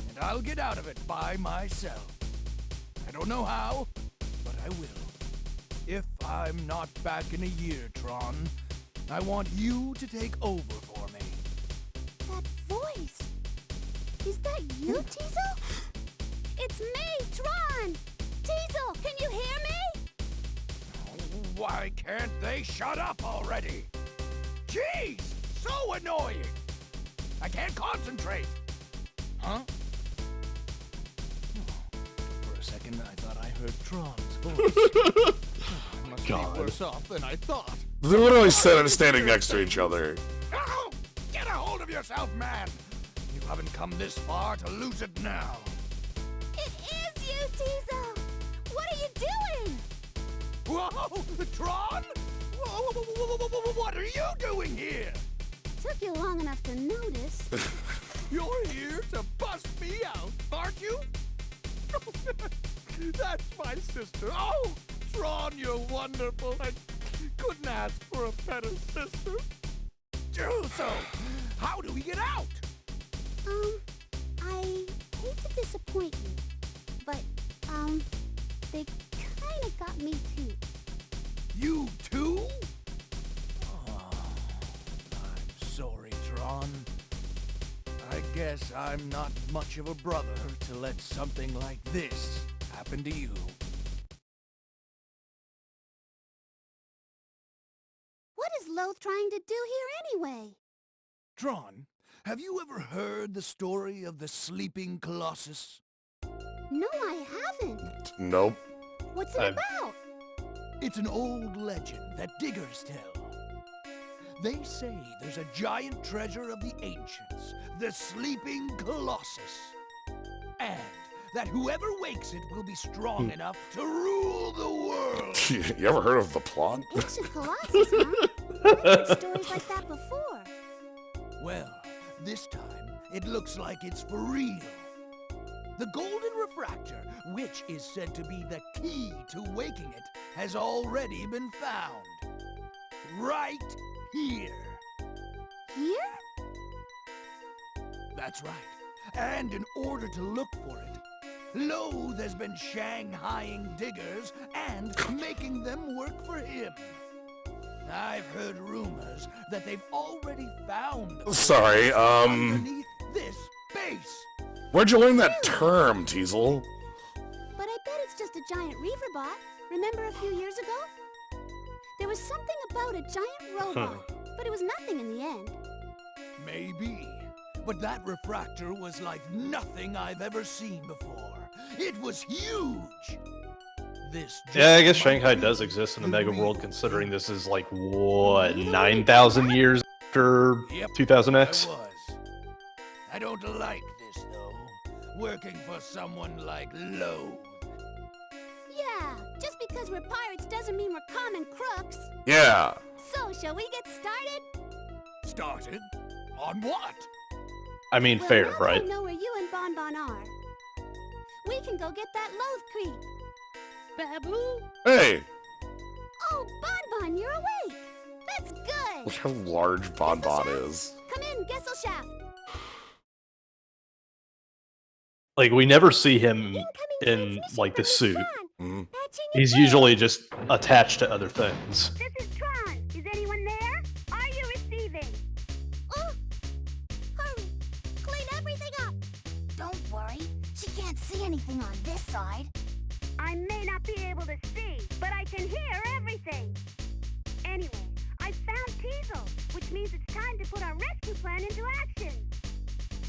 and I'll get out of it by myself. I don't know how, but I will. If I'm not back in a year, Tron, I want you to take over for me. That voice! Is that you, Teasel? It's me, Tron! Teasel, can you hear me? Why can't they shut up already? Jeez, so annoying! I can't concentrate. Huh? For a second, I thought I heard Tron's voice. Must God. be worse off than I thought. They're literally standing next to each other. Oh, get a hold of yourself, man! You haven't come this far to lose it now. It is you, Teasel! What are you doing? Whoa, Tron? What are you doing here? Took you long enough to notice. You're here to bust me out, aren't you? That's my sister. Oh, Tron, you're wonderful. I couldn't ask for a better sister. So, how do we get out? I hate to disappoint you, but, they kinda got me too. You too? Oh, I'm sorry, Tron. I guess I'm not much of a brother to let something like this happen to you. What is Loath trying to do here anyway? Tron, have you ever heard the story of the sleeping colossus? No, I haven't. Nope. What's it I've- about? It's an old legend that diggers tell. They say there's a giant treasure of the ancients, the sleeping colossus. And that whoever wakes it will be strong enough to rule the world. You ever heard of the plot? Ancient Colossus, huh? I've heard stories like that before. Well, this time it looks like it's for real. The golden refractor, which is said to be the key to waking it, has already been found. Right here. Here? That's right. And in order to look for it, Loath has been shanghaiing diggers and making them work for him. I've heard rumors that they've already found the Sorry, underneath this base. where'd you learn that term, Teasel? But I giant reaver bot. Remember a few years ago? There was something about a giant robot, but it was nothing in the end. Maybe. But that refractor was like nothing I've ever seen before. It was huge! This Yeah, I guess just Shanghai might does be exist in the the mega real world, considering this is like, what, 9,000 years after Yep, 2000X? I was. I don't like this, though. Working for someone like Loathe. Yeah, just because we're pirates doesn't mean we're common crooks. Yeah. So, shall we get started? Started? On what? I mean, Well, fair, now that right? I know where you and Bon Bon are. We can go get that loath creep. Babu? Hey, Oh, Bon Bon, you're awake. That's good. look how large Bon Bon is. Come in, Gesellschaft. Like, we never see him Incoming in, transmission like, the from suit. Tron. Mhm. Patching He's it usually just attached to other things. This is Tron. Is anyone there? Are you receiving? Oh, hurry. Clean everything up. Don't worry. She can't see anything on this side. I may not be able to see, but I can hear everything. Anyway, I found Teasel, which means it's time to put our rescue plan into action.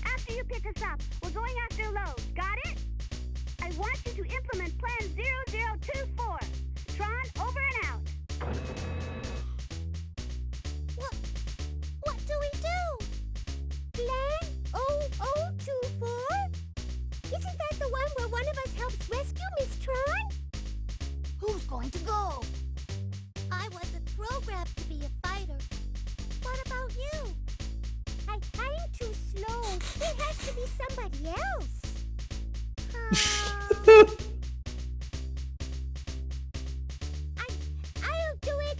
After you pick us up, we're going after Lowe's. Got it? I want you to implement Plan 0024. Tron, over and out. What do we do? Plan 0024? Isn't that the one where one of us helps rescue Miss Tron? Who's going to go? I wasn't programmed to be a fighter. What about you? I'm too slow. There has to be somebody else. I'll do it.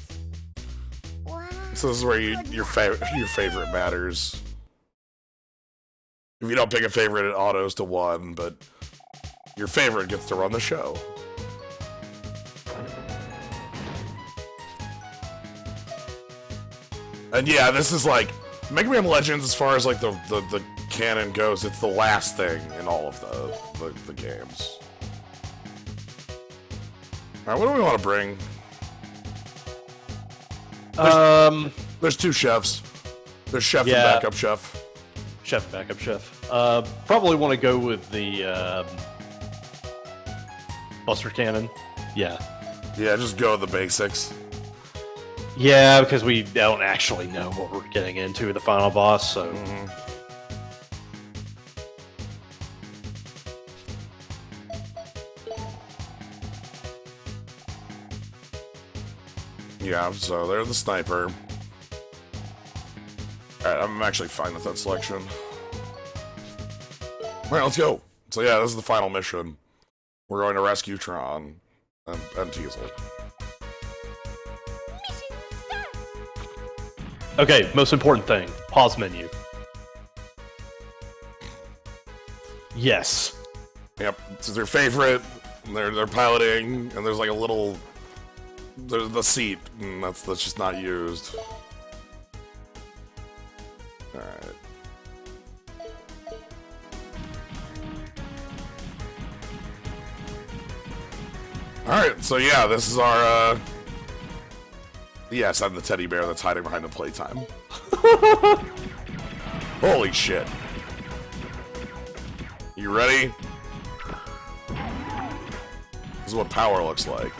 Wow. So this is where your favorite matters. If you don't pick a favorite, it autos to 1, but your favorite gets to run the show. And yeah, this is like Mega Man Legends, as far as like the canon goes, it's the last thing in all of the games. Alright, what do we want to bring? There's 2 chefs. There's chef Yeah. and backup chef. Chef, backup chef. Probably want to go with the Buster Cannon. Yeah. Yeah, just go with the basics. Yeah, because we don't actually know what we're getting into with the final boss, so... Yeah, so they're the sniper. Alright, I'm actually fine with that selection. Alright, let's go. So yeah, this is the final mission. We're going to rescue Tron and Teasel. Mission start. Okay, most important thing. Pause menu. Yes. Yep, this is their favorite. They're piloting, and there's like a little... There's the seat, and that's just not used. Alright. Alright, so yeah, this is our, Yes, I'm the teddy bear that's hiding behind the playtime. Holy shit. You ready? This is what power looks like.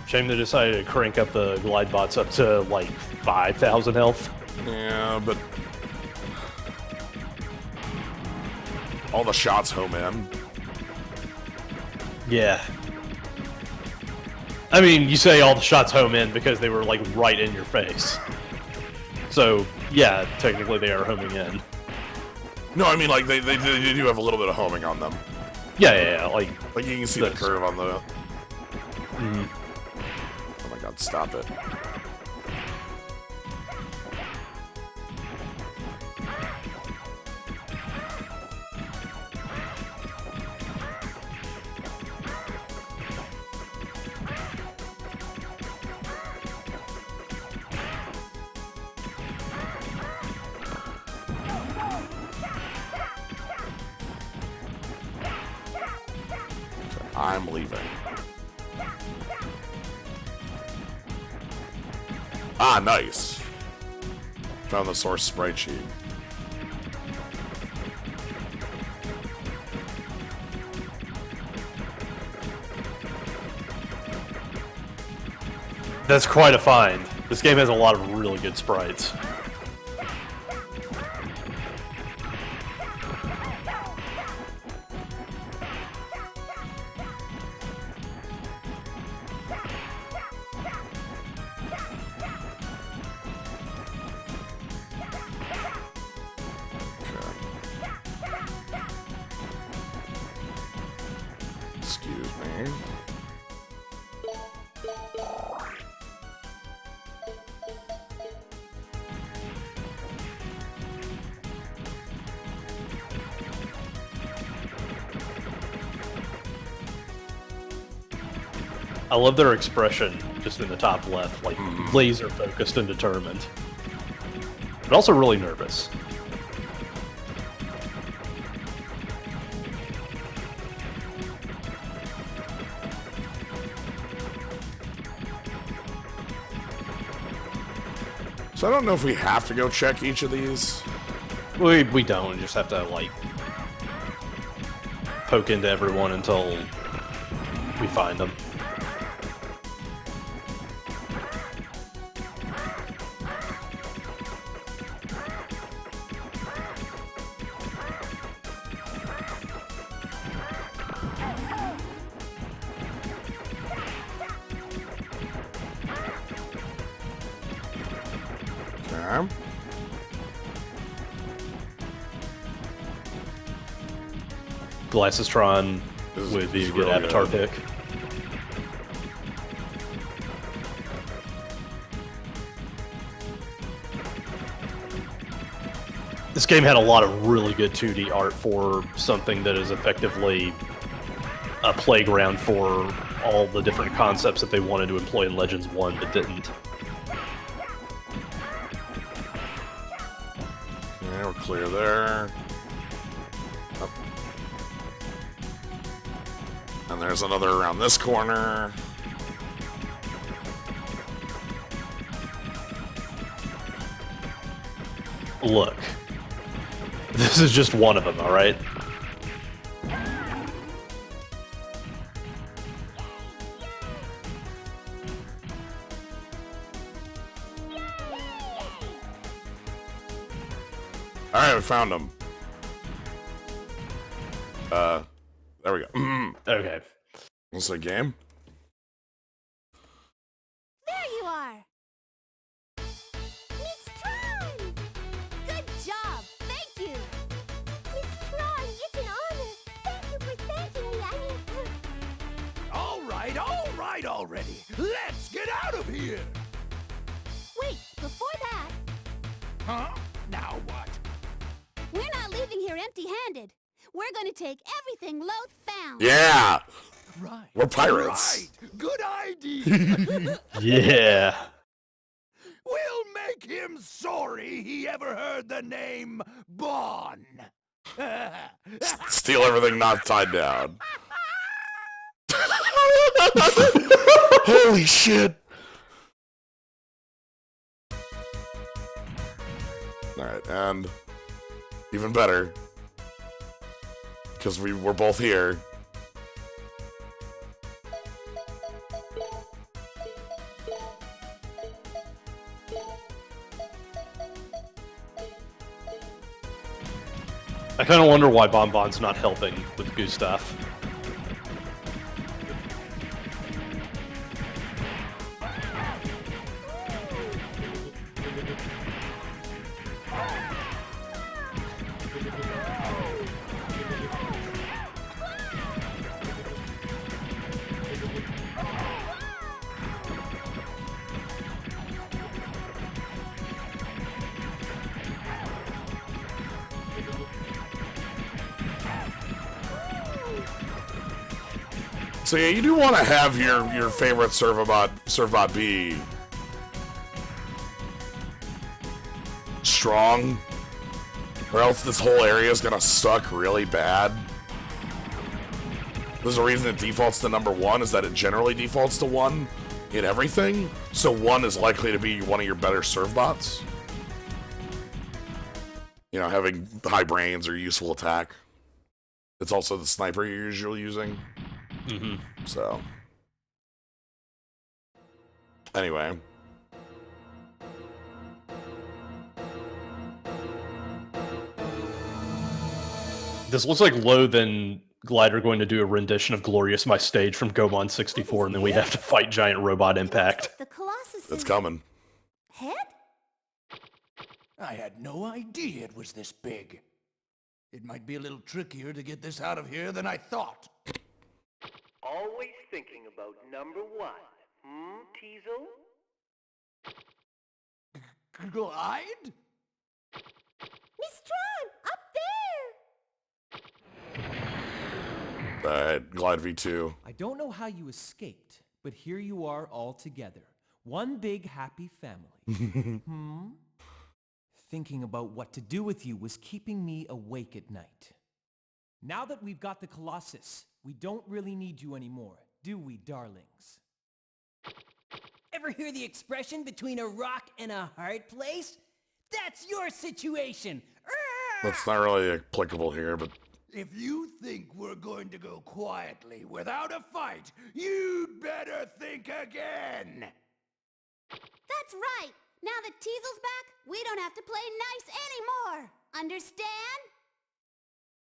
Shame they decided to crank up the glide bots up to like 5,000 health. Yeah, but all the shots home in. Yeah. I mean, you say all the shots home in because they were like right in your face. So, yeah, technically they are homing in. No, I mean like they do have a little bit of homing on them. Yeah, like you can see the This. curve on the. mm, Oh my god! Stop it. I'm leaving. Ah, nice. Found the source sprite sheet. That's quite a find. This game has a lot of really good sprites. Excuse me. I love their expression just in the top left, like laser focused and determined. But also really nervous. So I don't know if we have to go check each of these. We don't, we just have to, like, poke into everyone until we find them. Okay. Glasses Tron This would be is a good really avatar good. pick. This game had a lot of really good 2D art for something that is effectively a playground for all the different concepts that they wanted to employ in Legends 1 but didn't. Yeah, we're clear there. Oh. And there's another around this corner. Look. This is just one of them, alright? Alright, we found him. There we go. Okay. What's the game? There you are! Miss Tron! Good job! Thank you! Miss Tron, it's an honor! Thank you for thanking me, All right already. Let's get out of here. Wait, before that, Huh? Now what? we're not leaving here empty-handed. We're gonna take everything Loth found. Yeah! Right. We're pirates. Right. Good idea. Yeah. We'll make him sorry he ever heard the name Bonne. Steal everything not tied down. Holy shit! Alright, and even better, because we're both here. I kind of wonder why Bonbon's not helping with Gustav. So yeah, you do want to have your favorite servbot be strong, or else this whole area is gonna suck really bad. There's a reason it defaults to number 1, is that it generally defaults to 1 in everything. So 1 is likely to be one of your better serve bots. You know, having high brains or useful attack. It's also the sniper you're usually using. Mm-hmm. So. Anyway. This looks like Loathe and Glide are going to do a rendition of Glorious My Stage from Gomon 64, and then we have to fight Giant Robot Impact. The Colossus It's coming. head? I had no idea it was this big. It might be a little trickier to get this out of here than I thought. Always thinking about number 1. Teasel? Glide? Miss Tron, up there! Alright, Glide V2. I don't know how you escaped, but here you are all together. One big happy family. Thinking about what to do with you was keeping me awake at night. Now that we've got the Colossus, we don't really need you anymore, do we, darlings? Ever hear the expression between a rock and a hard place? That's your situation! That's not really applicable here, but If you think we're going to go quietly without a fight, you'd better think again! That's right! Now that Teasel's back, we don't have to play nice anymore! Understand?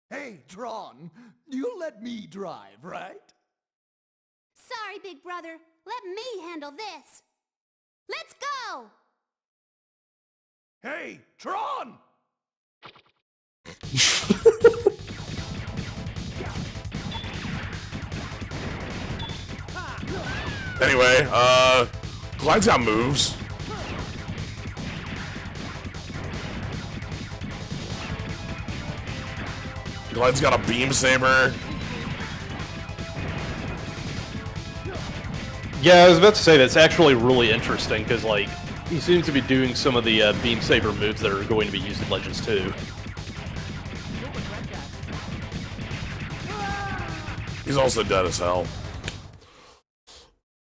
Hey, Tron, you'll let me drive, right? Sorry, big brother. Let me handle this. Let's go! Hey, Tron! anyway, Glide's got moves. Glide's got a beam saber. Yeah, I was about to say that's actually really interesting, because, like, he seems to be doing some of the Beam Saber moves that are going to be used in Legends 2. He's also dead as hell.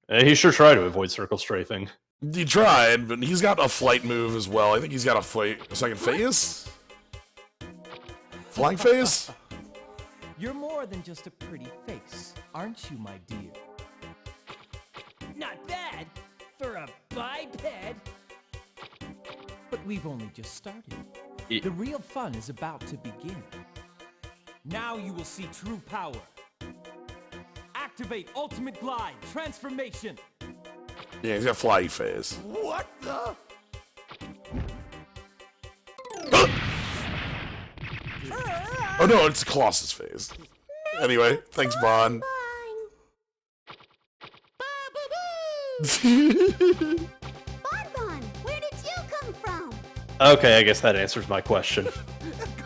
He sure tried to avoid circle strafing. He tried, but he's got a flight move as well. I think he's got a second phase? Flying phase? You're more than just a pretty face, aren't you, my dear? Not bad for a biped. But we've only just started. Yeah. The real fun is about to begin. Now you will see true power. Activate Ultimate Glide Transformation. Yeah, he's got fly phase. What the? Oh no, it's Colossus phase. Anyway, thanks, Bonne. Bonbon, where did you come from? Okay, I guess that answers my question.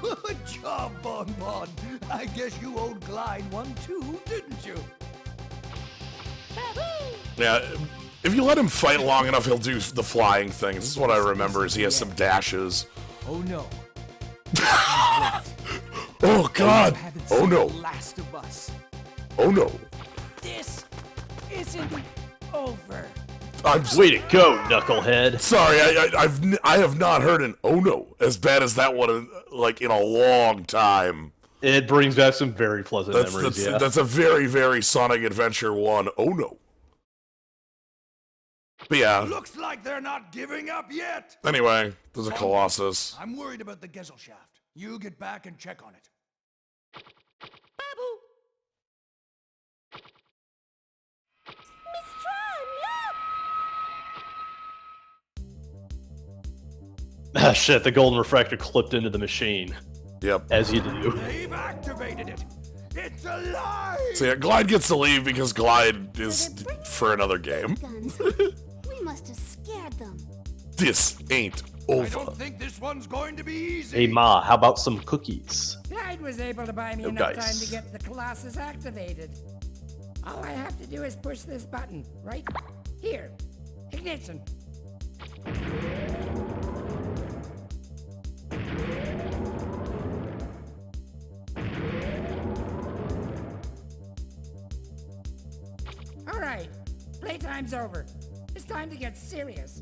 Good job, Bon Bon. I guess you owed Glide one too, didn't you? Yeah, if you let him fight long enough, he'll do the flying thing. This is what I remember, is he has some dashes. Oh no. Oh god! Haven't Oh seen no! The last of us. Oh no! This isn't over. I'm Way to go, knucklehead. sorry. I have not heard an oh no as bad as that one like in a long time. It brings back some very pleasant memories, yeah. That's a very, very Sonic Adventure 1 oh no. But yeah, Looks like they're not giving up yet. anyway, there's a Colossus. I'm worried about the Gesellschaft. You get back and check on it. Miss Tron, look! Ah, shit, the golden refractor clipped into the machine. Yep. As you do. They've activated it. It's alive. So yeah, Glide gets to leave because Glide is So they're bringing for another game. Guns. We must have scared them. This ain't I over. don't think this one's going to be easy. Hey, Ma, how about some cookies? Glide was able to buy me No enough dice. time to get the Colossus activated. All I have to do is push this button, right here. Ignition. time's over. It's time to get serious.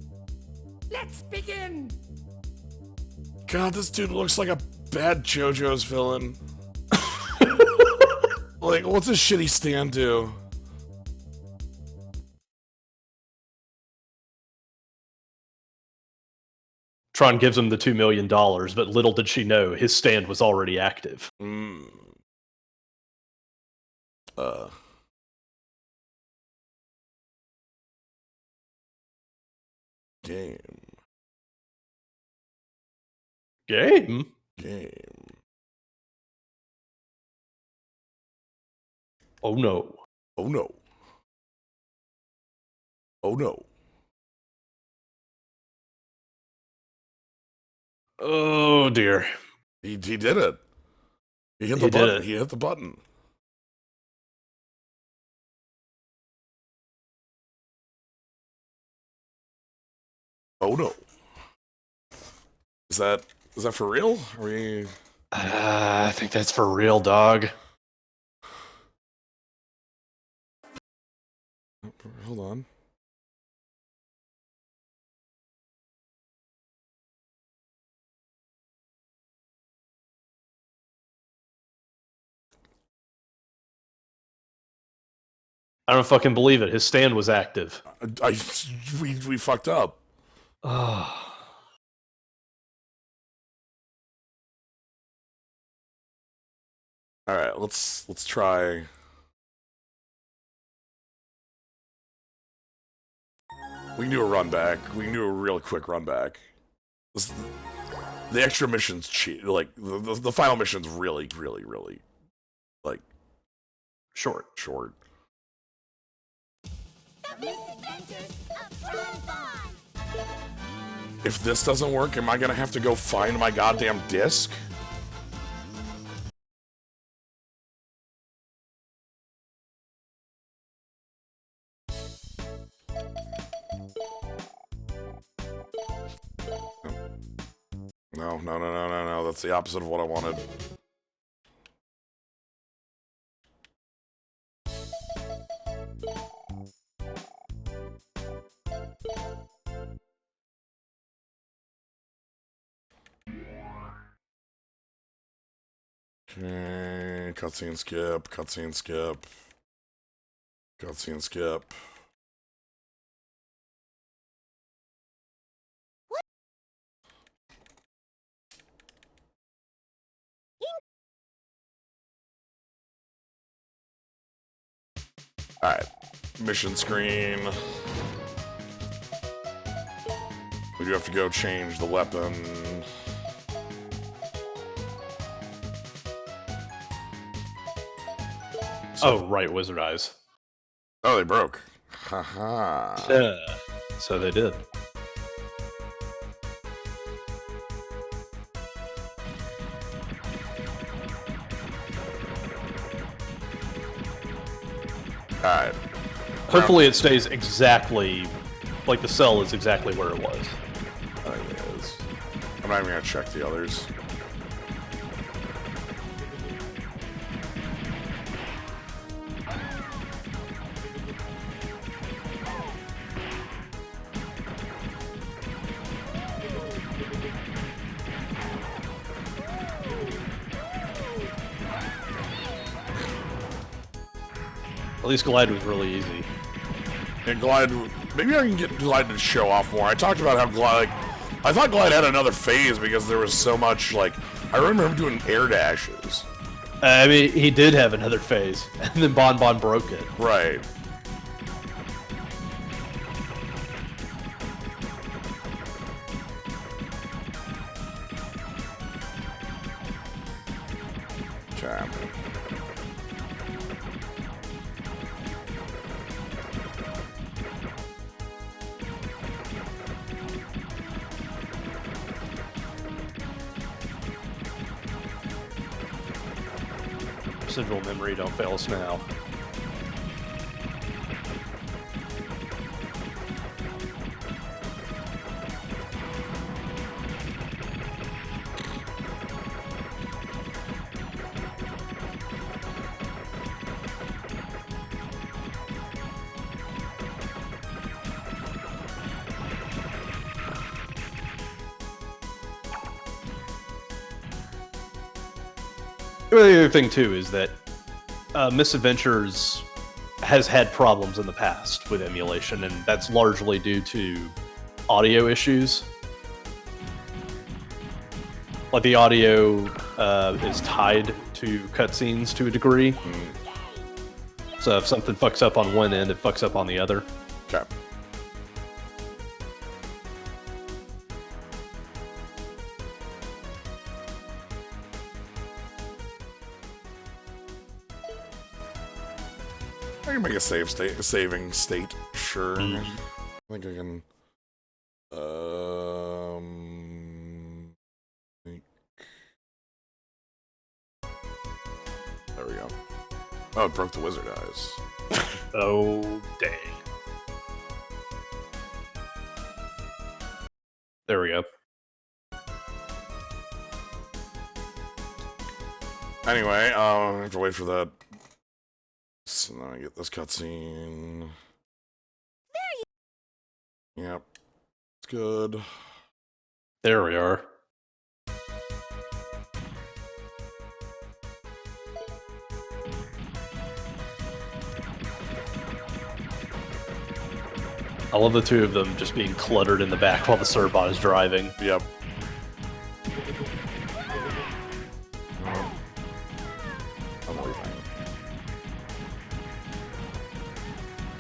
Let's begin! God, this dude looks like a bad JoJo's villain. Like, what's a shitty stand do? Tron gives him the $2 million, but little did she know his stand was already active. Game. Game? Game. Oh no. Oh no. Oh no. Oh dear. He did it. He hit the He did button. it. He hit the button. Oh no. Is that for real? Are we... I think that's for real, dog. Hold on. I don't fucking believe it. His stand was active. We fucked up. Oh. All right, let's try. We can do a run back. We can do a real quick run back. The extra missions cheat. Like the final mission's really like Short. The Misadventures of Tron Bonne. If this doesn't work, am I gonna have to go find my goddamn disc? No. That's the opposite of what I wanted. Okay, cutscene skip, cutscene skip, cutscene skip. Alright, mission screen. We do have to go change the weapon. Oh, right, wizard eyes. Oh, they broke. Haha. Yeah. So they did. Alright. Hopefully it stays exactly, like the cell is exactly where it was. I think it is. I'm not even gonna check the others. At least Glide was really easy. And Glide, maybe I can get Glide to show off more. I talked about how Glide, I thought Glide had another phase because there was so much, like, I remember him doing air dashes. I mean, he did have another phase, and then Bonne broke it. Right. Okay. Central memory, don't fail us now. Well, the other thing too is that Misadventures has had problems in the past with emulation, and that's largely due to audio issues. Like the audio is tied to cutscenes to a degree. So if something fucks up on one end, it fucks up on the other. Okay. I can make a saving state, sure. I think I can. Think. There we go. Oh, it broke the wizard eyes. Oh, dang. There we go. Anyway, I have to wait for that. So now I get this cutscene. Yep. It's good. There we are. I love the two of them just being cluttered in the back while the Surbot is driving. Yep. I'm leaving.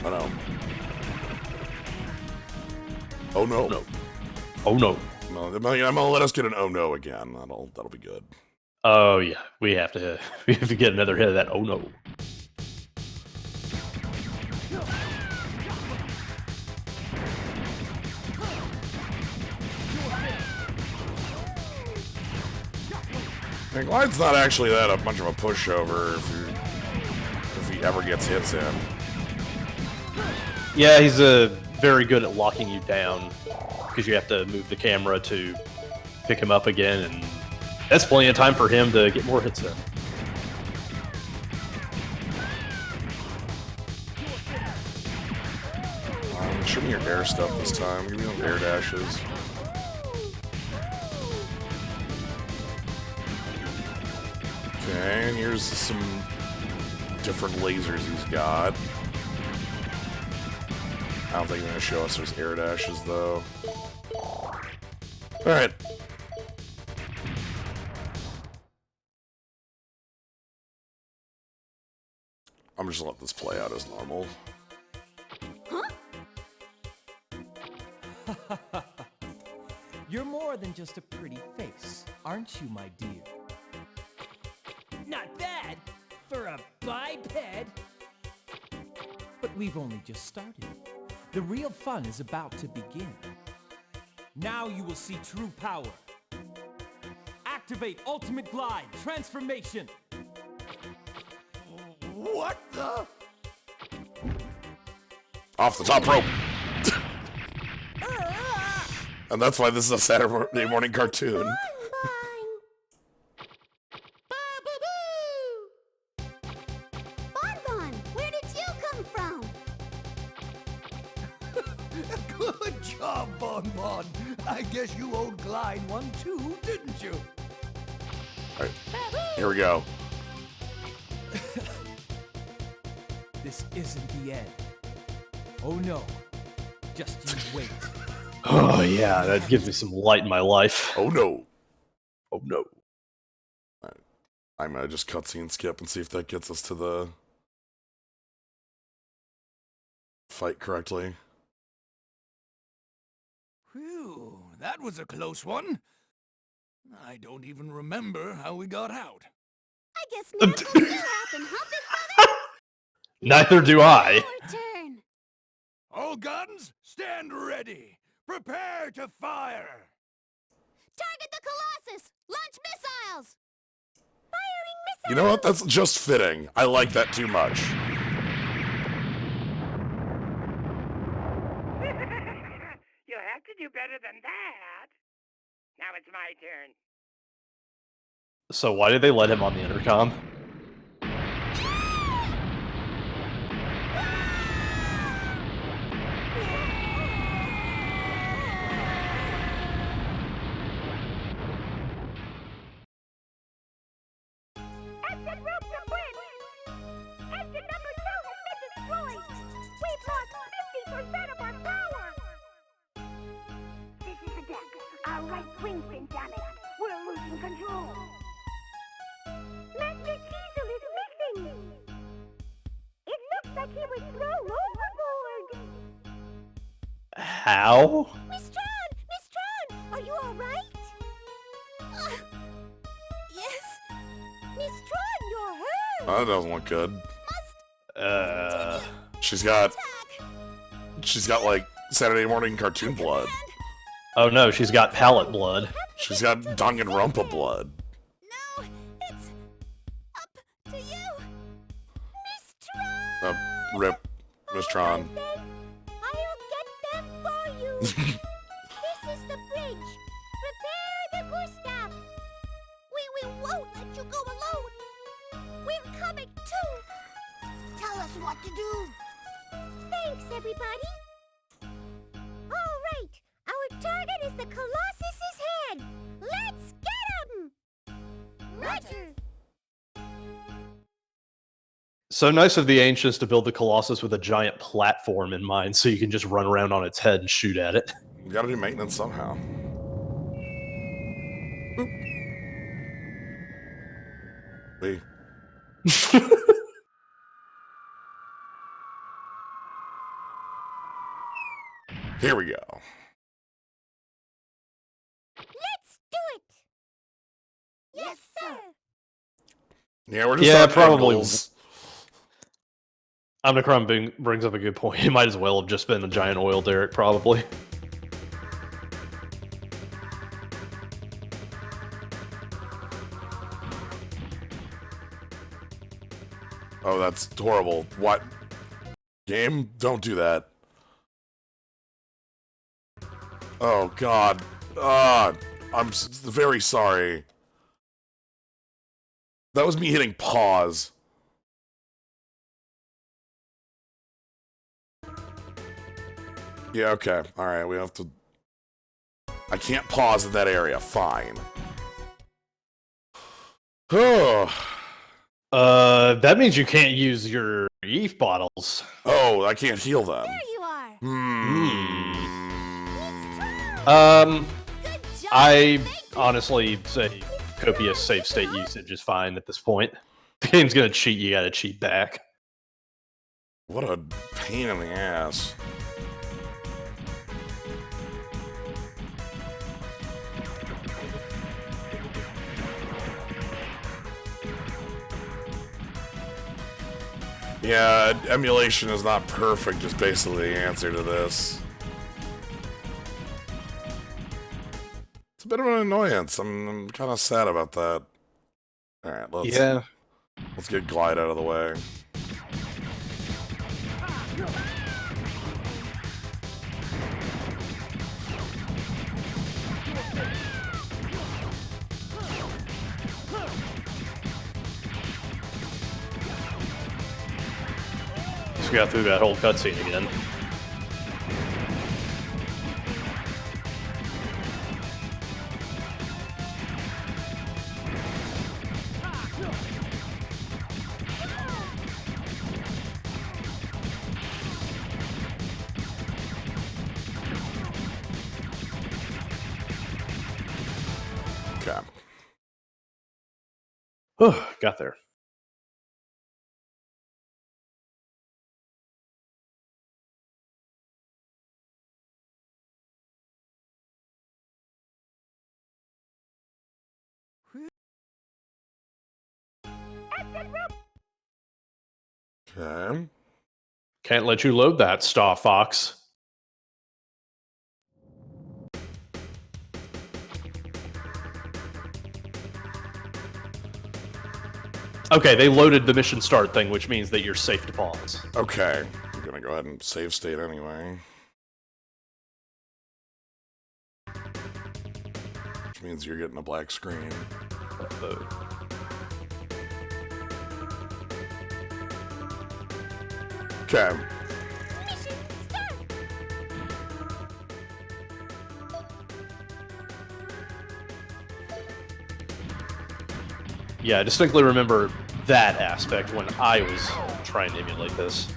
Oh no. Oh no. No. Oh no. No, I'm gonna let us get an oh no again. That'll be good. Oh yeah, we have to get another hit of that. Oh no. I mean, Glide's not actually that much of a pushover if he ever gets hits in. Yeah, he's very good at locking you down because you have to move the camera to pick him up again, and that's plenty of time for him to get more hits in. Show me your air stuff this time. Give me those air dashes. Okay, and here's some different lasers he's got. I don't think they're going to show us his air dashes, though. Alright. I'm just gonna let this play out as normal. You're more than just a pretty face, aren't you, my dear? Not bad for a biped. But we've only just started. The real fun is about to begin. Now you will see true power. Activate Ultimate Glide Transformation. What the? Off the top rope! And that's why this is a Saturday morning cartoon. Bonne Bonne, where did you come from? Good job, Bonne Bonne. I guess you owed Glide one too, didn't you? Alright, here we go. This isn't the end. Oh no. Just you wait. Oh yeah, that gives me some light in my life. Oh no. Oh no. Alright. I'm gonna just cutscene skip and see if that gets us to the fight correctly. Whew, that was a close one. I don't even remember how we got out. I guess now you happen, huh, big brother? Neither do I. Your turn. All guns, stand ready. Prepare to fire. Target the Colossus. Launch missiles. Firing missiles. You know what? That's just fitting. I like that too much. You'll have to do better than that. Now it's my turn. So why did they let him on the intercom? was thrown overboard. How? Miss Tron, are you all right? Yes. Miss Tron, you're hurt. That doesn't look good. She's got like Saturday morning cartoon blood. Oh no, she's got palate blood. She's got Danganronpa blood. No, it's up to you. Miss Tron. Rip, Miss Tron. I'll get them for you. This is the bridge. Prepare the Gustav. We won't let you go alone. We're coming too. Tell us what to do. Thanks, everybody. All right. Our target is the Colossus's head. Let's get him. Roger. So nice of the ancients to build the Colossus with a giant platform in mind, so you can just run around on its head and shoot at it. You gotta do maintenance somehow. Wait. Here we go. Let's do it. Yes, sir. Yeah, we're just Yeah, on probably. angles. Omnicron brings up a good point. It might as well have just been a giant oil derrick, probably. Oh, that's horrible. What? Game? Don't do that. Oh, God. I'm very sorry. That was me hitting pause. Yeah, okay. Alright, we have to... I can't pause in that area. Fine. That means you can't use your EVE bottles. Oh, I can't heal them. There you are. Um, Good job. I Thank you. honestly say copious save state usage is fine at this point. The game's gonna cheat, you gotta cheat back. What a pain in the ass. Yeah, emulation is not perfect, is basically the answer to this. It's a bit of an annoyance. I'm kind of sad about that. Alright, let's get Glide out of the way. Just got through that whole cutscene again. Okay. Got there. Okay. Can't let you load that, Star Fox. Okay, they loaded the mission start thing, which means that you're safe to pause. Okay. I'm gonna go ahead and save state anyway. Which means you're getting a black screen. Okay. Mission start. Yeah, I distinctly remember that aspect when I was trying to emulate this.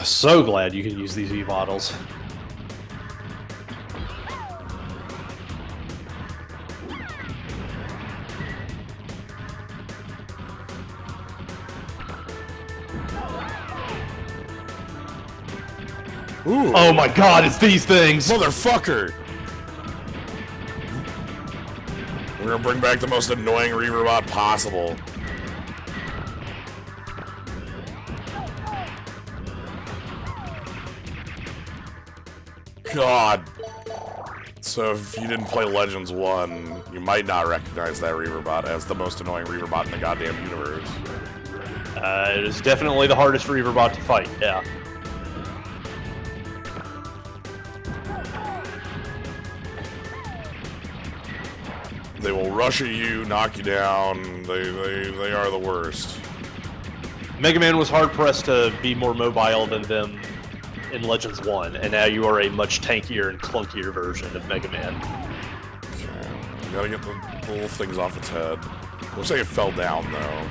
So glad you can use these E-bottles. Ooh. Oh my god, it's these things! Motherfucker! We're gonna bring back the most annoying Reaverbot possible. God. So if you didn't play Legends 1, you might not recognize that Reaverbot as the most annoying Reaverbot in the goddamn universe. It is definitely the hardest Reaverbot to fight, yeah. They will rush at you, knock you down. They are the worst. Mega Man was hard-pressed to be more mobile than them in Legends 1, and now you are a much tankier and clunkier version of Mega Man. Okay. You gotta get the little things off its head. Looks like it fell down, though.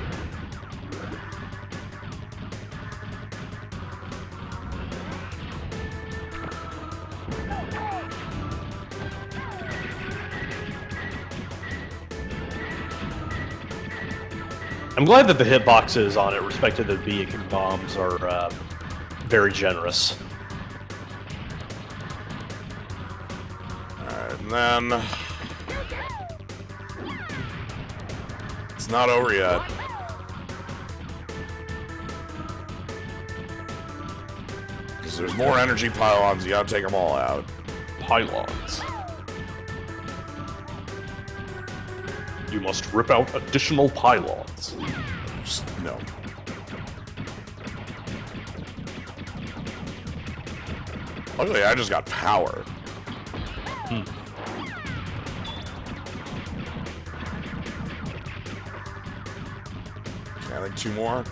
I'm glad that the hitboxes on it, respective to the beacon bombs, are very generous. Alright, and then... It's not over yet. Because there's more energy pylons, you gotta take them all out. Pylons. You must rip out additional pylons. Just, no. Luckily, I just got power. Okay, I think 2 more.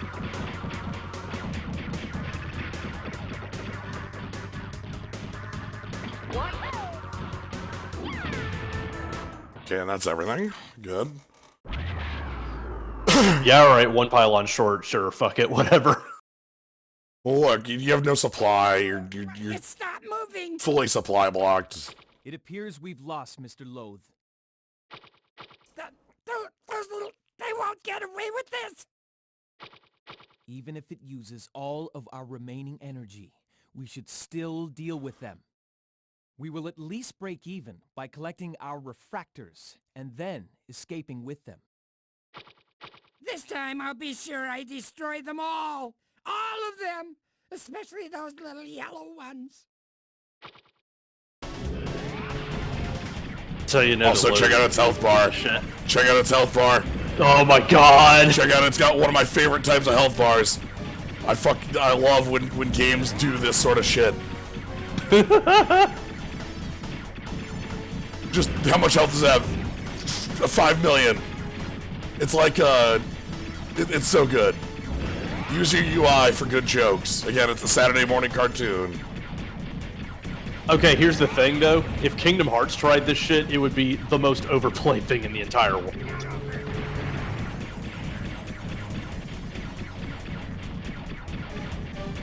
Okay, and that's everything. Good. Yeah, alright, 1 pylon short, sure, fuck it, whatever. Well, look, you have no supply. You're Stop moving! fully supply blocked. It appears we've lost Mr. Loathe. Those little... They won't get away with this! Even if it uses all of our remaining energy, we should still deal with them. We will at least break even by collecting our refractors and then escaping with them. This time I'll be sure I destroy them all! All of them! Especially those little yellow ones. So you know. Also, check out its health bar. Shit. Check out its health bar. Oh my god! Check out, it's got one of my favorite types of health bars. I love when games do this sort of shit. Just how much health does it have? 5 million. It's like it's so good. Use your UI for good jokes. Again, it's a Saturday morning cartoon. Okay, here's the thing though. If Kingdom Hearts tried this shit, it would be the most overplayed thing in the entire world.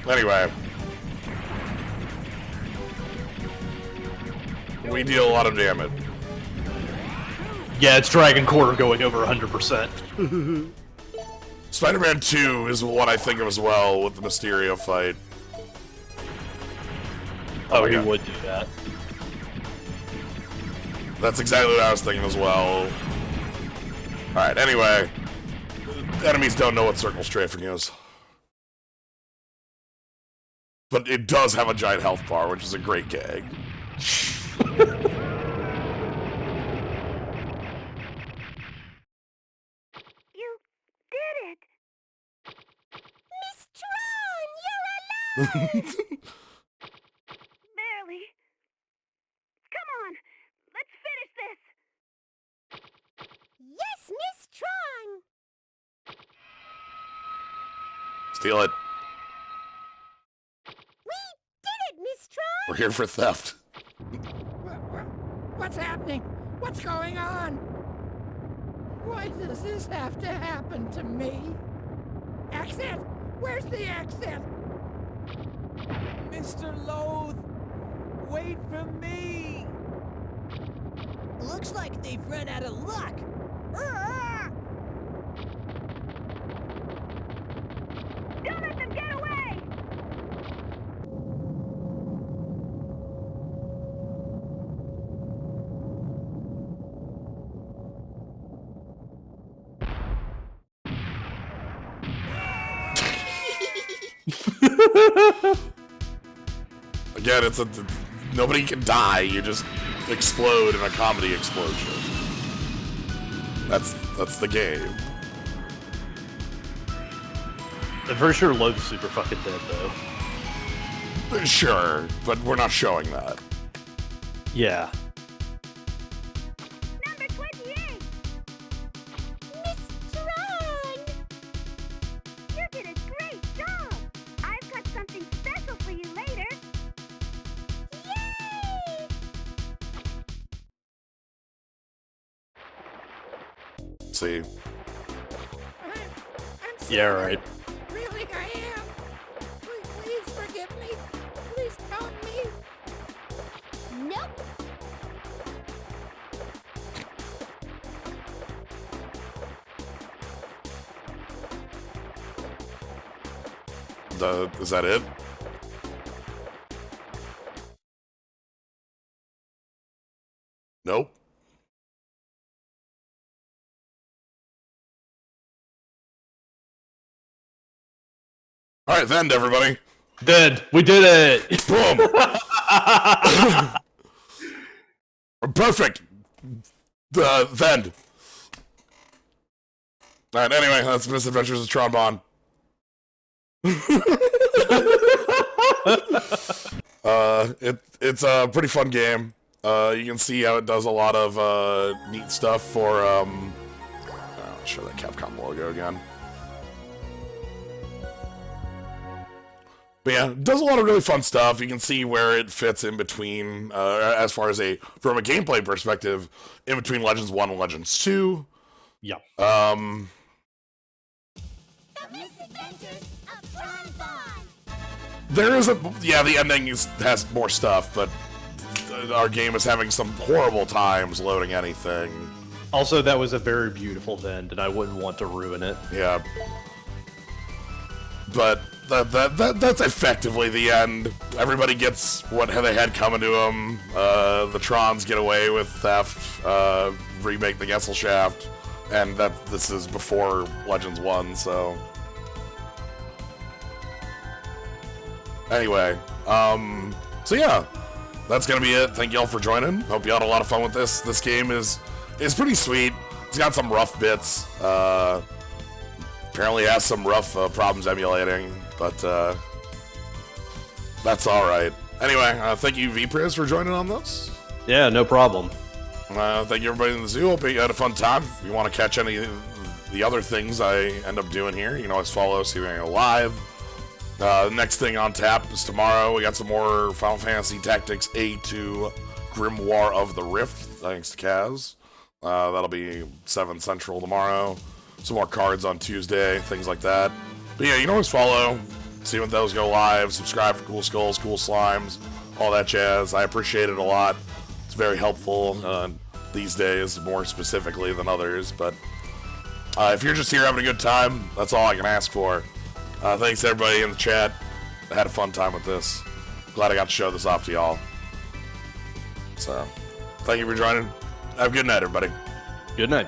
Anyway. We deal a lot of damage. Yeah, it's Dragon Quarter going over 100%. Spider-Man 2 is what I think of as well with the Mysterio fight. Oh, my he God. would do that. That's exactly what I was thinking as well. Alright, anyway. Enemies don't know what circle strafing is. But it does have a giant health bar, which is a great gag. You did it! Miss Tron, you're alive! Barely. Come on, let's finish this! Yes, Miss Tron! Steal it. We did it, Miss Tron! We're here for theft. What's happening? What's going on? Why does this have to happen to me? Exit? Where's the exit? Mr. Loath, wait for me! Looks like they've run out of luck. Ah! Don't let them get away! Again, nobody can die. You just explode in a comedy explosion. That's the game. I'm pretty sure Loath's super fucking dead, though. Sure, but we're not showing that. Yeah. Number 28! Miss Tron! You did a great job! I've got something special for you later. Yay! See? I'm Yeah, sorry. right. Really, I am. Please forgive me. Please count me. Nope! Is that it? Nope. All right, then, everybody. Dead. We did it. Boom. Perfect. Then. All right. Anyway, that's Misadventures of Tron Bonne. It's a pretty fun game. You can see how it does a lot of neat stuff for I'll show that Capcom logo again. But yeah, it does a lot of really fun stuff. You can see where it fits in between, as far as from a gameplay perspective, in between Legends 1 and Legends 2. Yeah. The Misadventures of Tron Bonne! There is the ending has more stuff, but our game is having some horrible times loading anything. Also, that was a very beautiful end, and I wouldn't want to ruin it. Yeah. But that's effectively the end. Everybody gets what they had coming to them. The Trons get away with theft, remake the Gesellschaft, and this is before Legends 1, so... Anyway, so yeah, that's gonna be it. Thank y'all for joining. Hope you had a lot of fun with this. This game is pretty sweet. It's got some rough bits. Apparently has some rough problems emulating, but that's all right. Anyway, thank you, Vpriz, for joining on this. Yeah, no problem. Thank you, everybody in the zoo. Hope you had a fun time. If you want to catch any of the other things I end up doing here, you can always follow us here live. The next thing on tap is tomorrow. We got some more Final Fantasy Tactics A2 Grimoire of the Rift, thanks to Kaz. That'll be 7 Central tomorrow. Some more cards on Tuesday, things like that. But yeah, you can always follow, see when those go live, subscribe for cool skulls, cool slimes, all that jazz. I appreciate it a lot. It's very helpful these days, more specifically than others. But if you're just here having a good time, that's all I can ask for. Thanks to everybody in the chat. I had a fun time with this. Glad I got to show this off to y'all. So, thank you for joining. Have a good night, everybody. Good night.